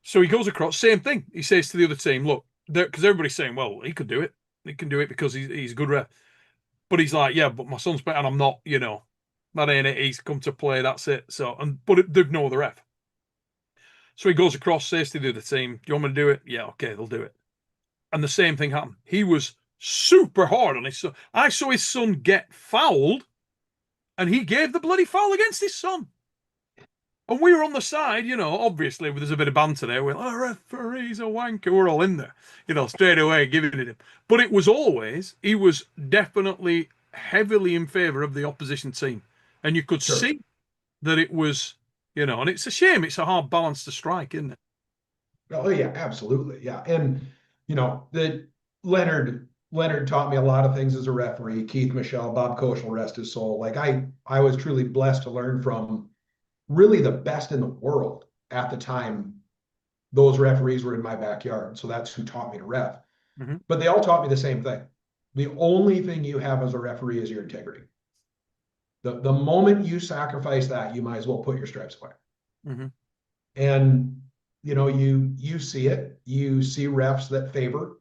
So he goes across, same thing. He says to the other team, look, because everybody's saying, well, he could do it. He can do it because he's a good ref. But he's like, yeah, but my son's better and I'm not, that ain't it. He's come to play. That's it. So, they've no other ref. So he goes across, says to the other team, do you want me to do it? Yeah, okay, they'll do it. And the same thing happened. He was super hard on his son. I saw his son get fouled and he gave the bloody foul against his son. And we were on the side, obviously there's a bit of banter there. We're like, oh, referee's a wanker. We're all in there, straight away giving it him. But he was definitely heavily in favour of the opposition team. And you could Sure. see that it was, and it's a shame. It's a hard balance to strike, isn't it? Oh yeah, absolutely. Yeah. And the Leonard Leonard taught me a lot of things as a referee. Keith Michelle, Bob Koschel, rest his soul. Like I was truly blessed to learn from really the best in the world at the time. Those referees were in my backyard, so that's who taught me to ref. Mm-hmm. But they all taught me the same thing. The only thing you have as a referee is your integrity. The moment you sacrifice that, you might as well put your stripes away. Mm-hmm. And you know, you see it. You see refs that favor,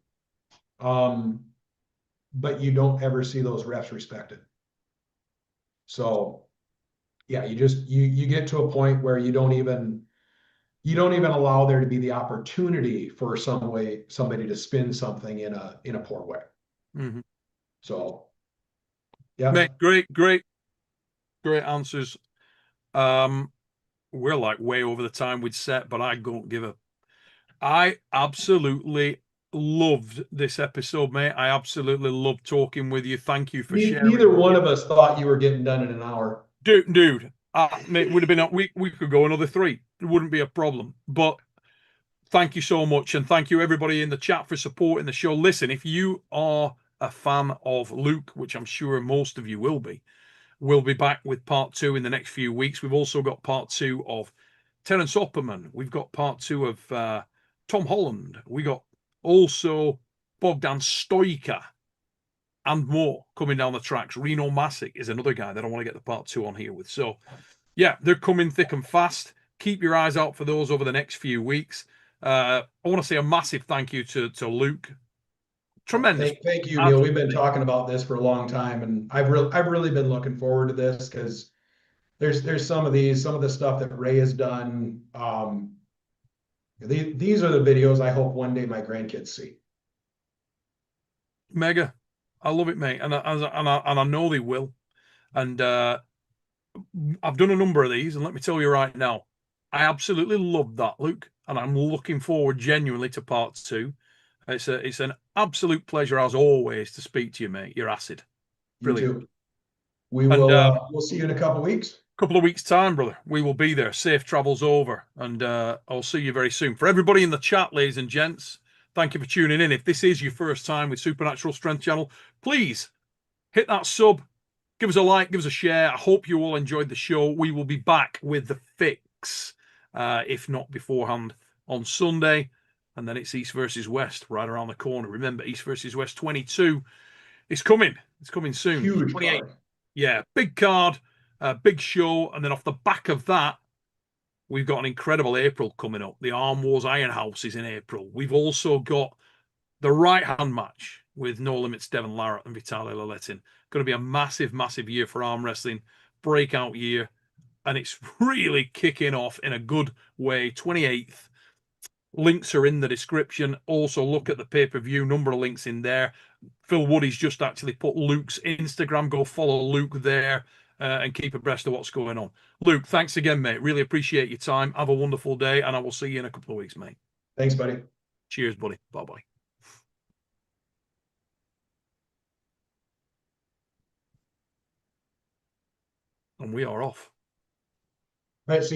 but you don't ever see those refs respected. So yeah, you get to a point where you don't even allow there to be the opportunity for somebody to spin something in a poor way. Mm-hmm. So yeah, Mate, great answers. We're like way over the time we'd set, but I don't give a. I absolutely loved this episode, mate. I absolutely loved talking with you. Thank you for neither sharing. one of us thought you were getting done in an hour. Dude, mate, would have been we could go another 3. It wouldn't be a problem. But thank you so much, and thank you everybody in the chat for supporting the show. Listen, if you are a fan of Luke, which I'm sure most of you will be, we'll be back with part 2 in the next few weeks. We've also got part 2 of Terence Opperman. We've got part 2 of Tom Holland. We got also Bogdan Stoica and more coming down the tracks. Reno Masick is another guy that I want to get the part 2 on here with. So, yeah, they're coming thick and fast. Keep your eyes out for those over the next few weeks. I want to say a massive thank you to Luke. Tremendous. Thank you, Neil. We've been Absolutely. talking about this for a long time, and I've really been looking forward to this because there's some of the stuff that Ray has done. These are the videos I hope one day my grandkids see. Mega. I love it, mate. And I know they will. And I've done a number of these, and let me tell you right now, I absolutely love that, Luke. And I'm looking forward genuinely to part 2. It's an absolute pleasure as always to speak to you, mate. You're acid. You Brilliant. too. We And will we'll see you in a couple weeks. couple of weeks' time, brother. We will be there. Safe travels over, and I'll see you very soon. For everybody in the chat, ladies and gents, thank you for tuning in. If this is your first time with Supernatural Strength Channel, please hit that sub, give us a like, give us a share. I hope you all enjoyed the show. We will be back with the fix, if not beforehand, on Sunday. And then it's East versus West right around the corner. Remember, East versus West 22 is coming. It's coming soon. Huge 28. card. Yeah, big card, big show. And then off the back of that, we've got an incredible April coming up. The Arm Wars Iron House is in April. We've also got the right hand match with No Limits Devon Larratt and Vitaly Laletin. Going to be a massive, massive year for arm wrestling, breakout year, and it's really kicking off in a good way. 28th. Links are in the description. Also, look at the pay-per-view, number of links in there. Phil Woody's just actually put Luke's Instagram. Go follow Luke there and keep abreast of what's going on. Luke, thanks again, mate. Really appreciate your time. Have a wonderful day, and I will see you in a couple of weeks, mate. Thanks, buddy. Cheers, buddy. Bye-bye. And we are off. All right, see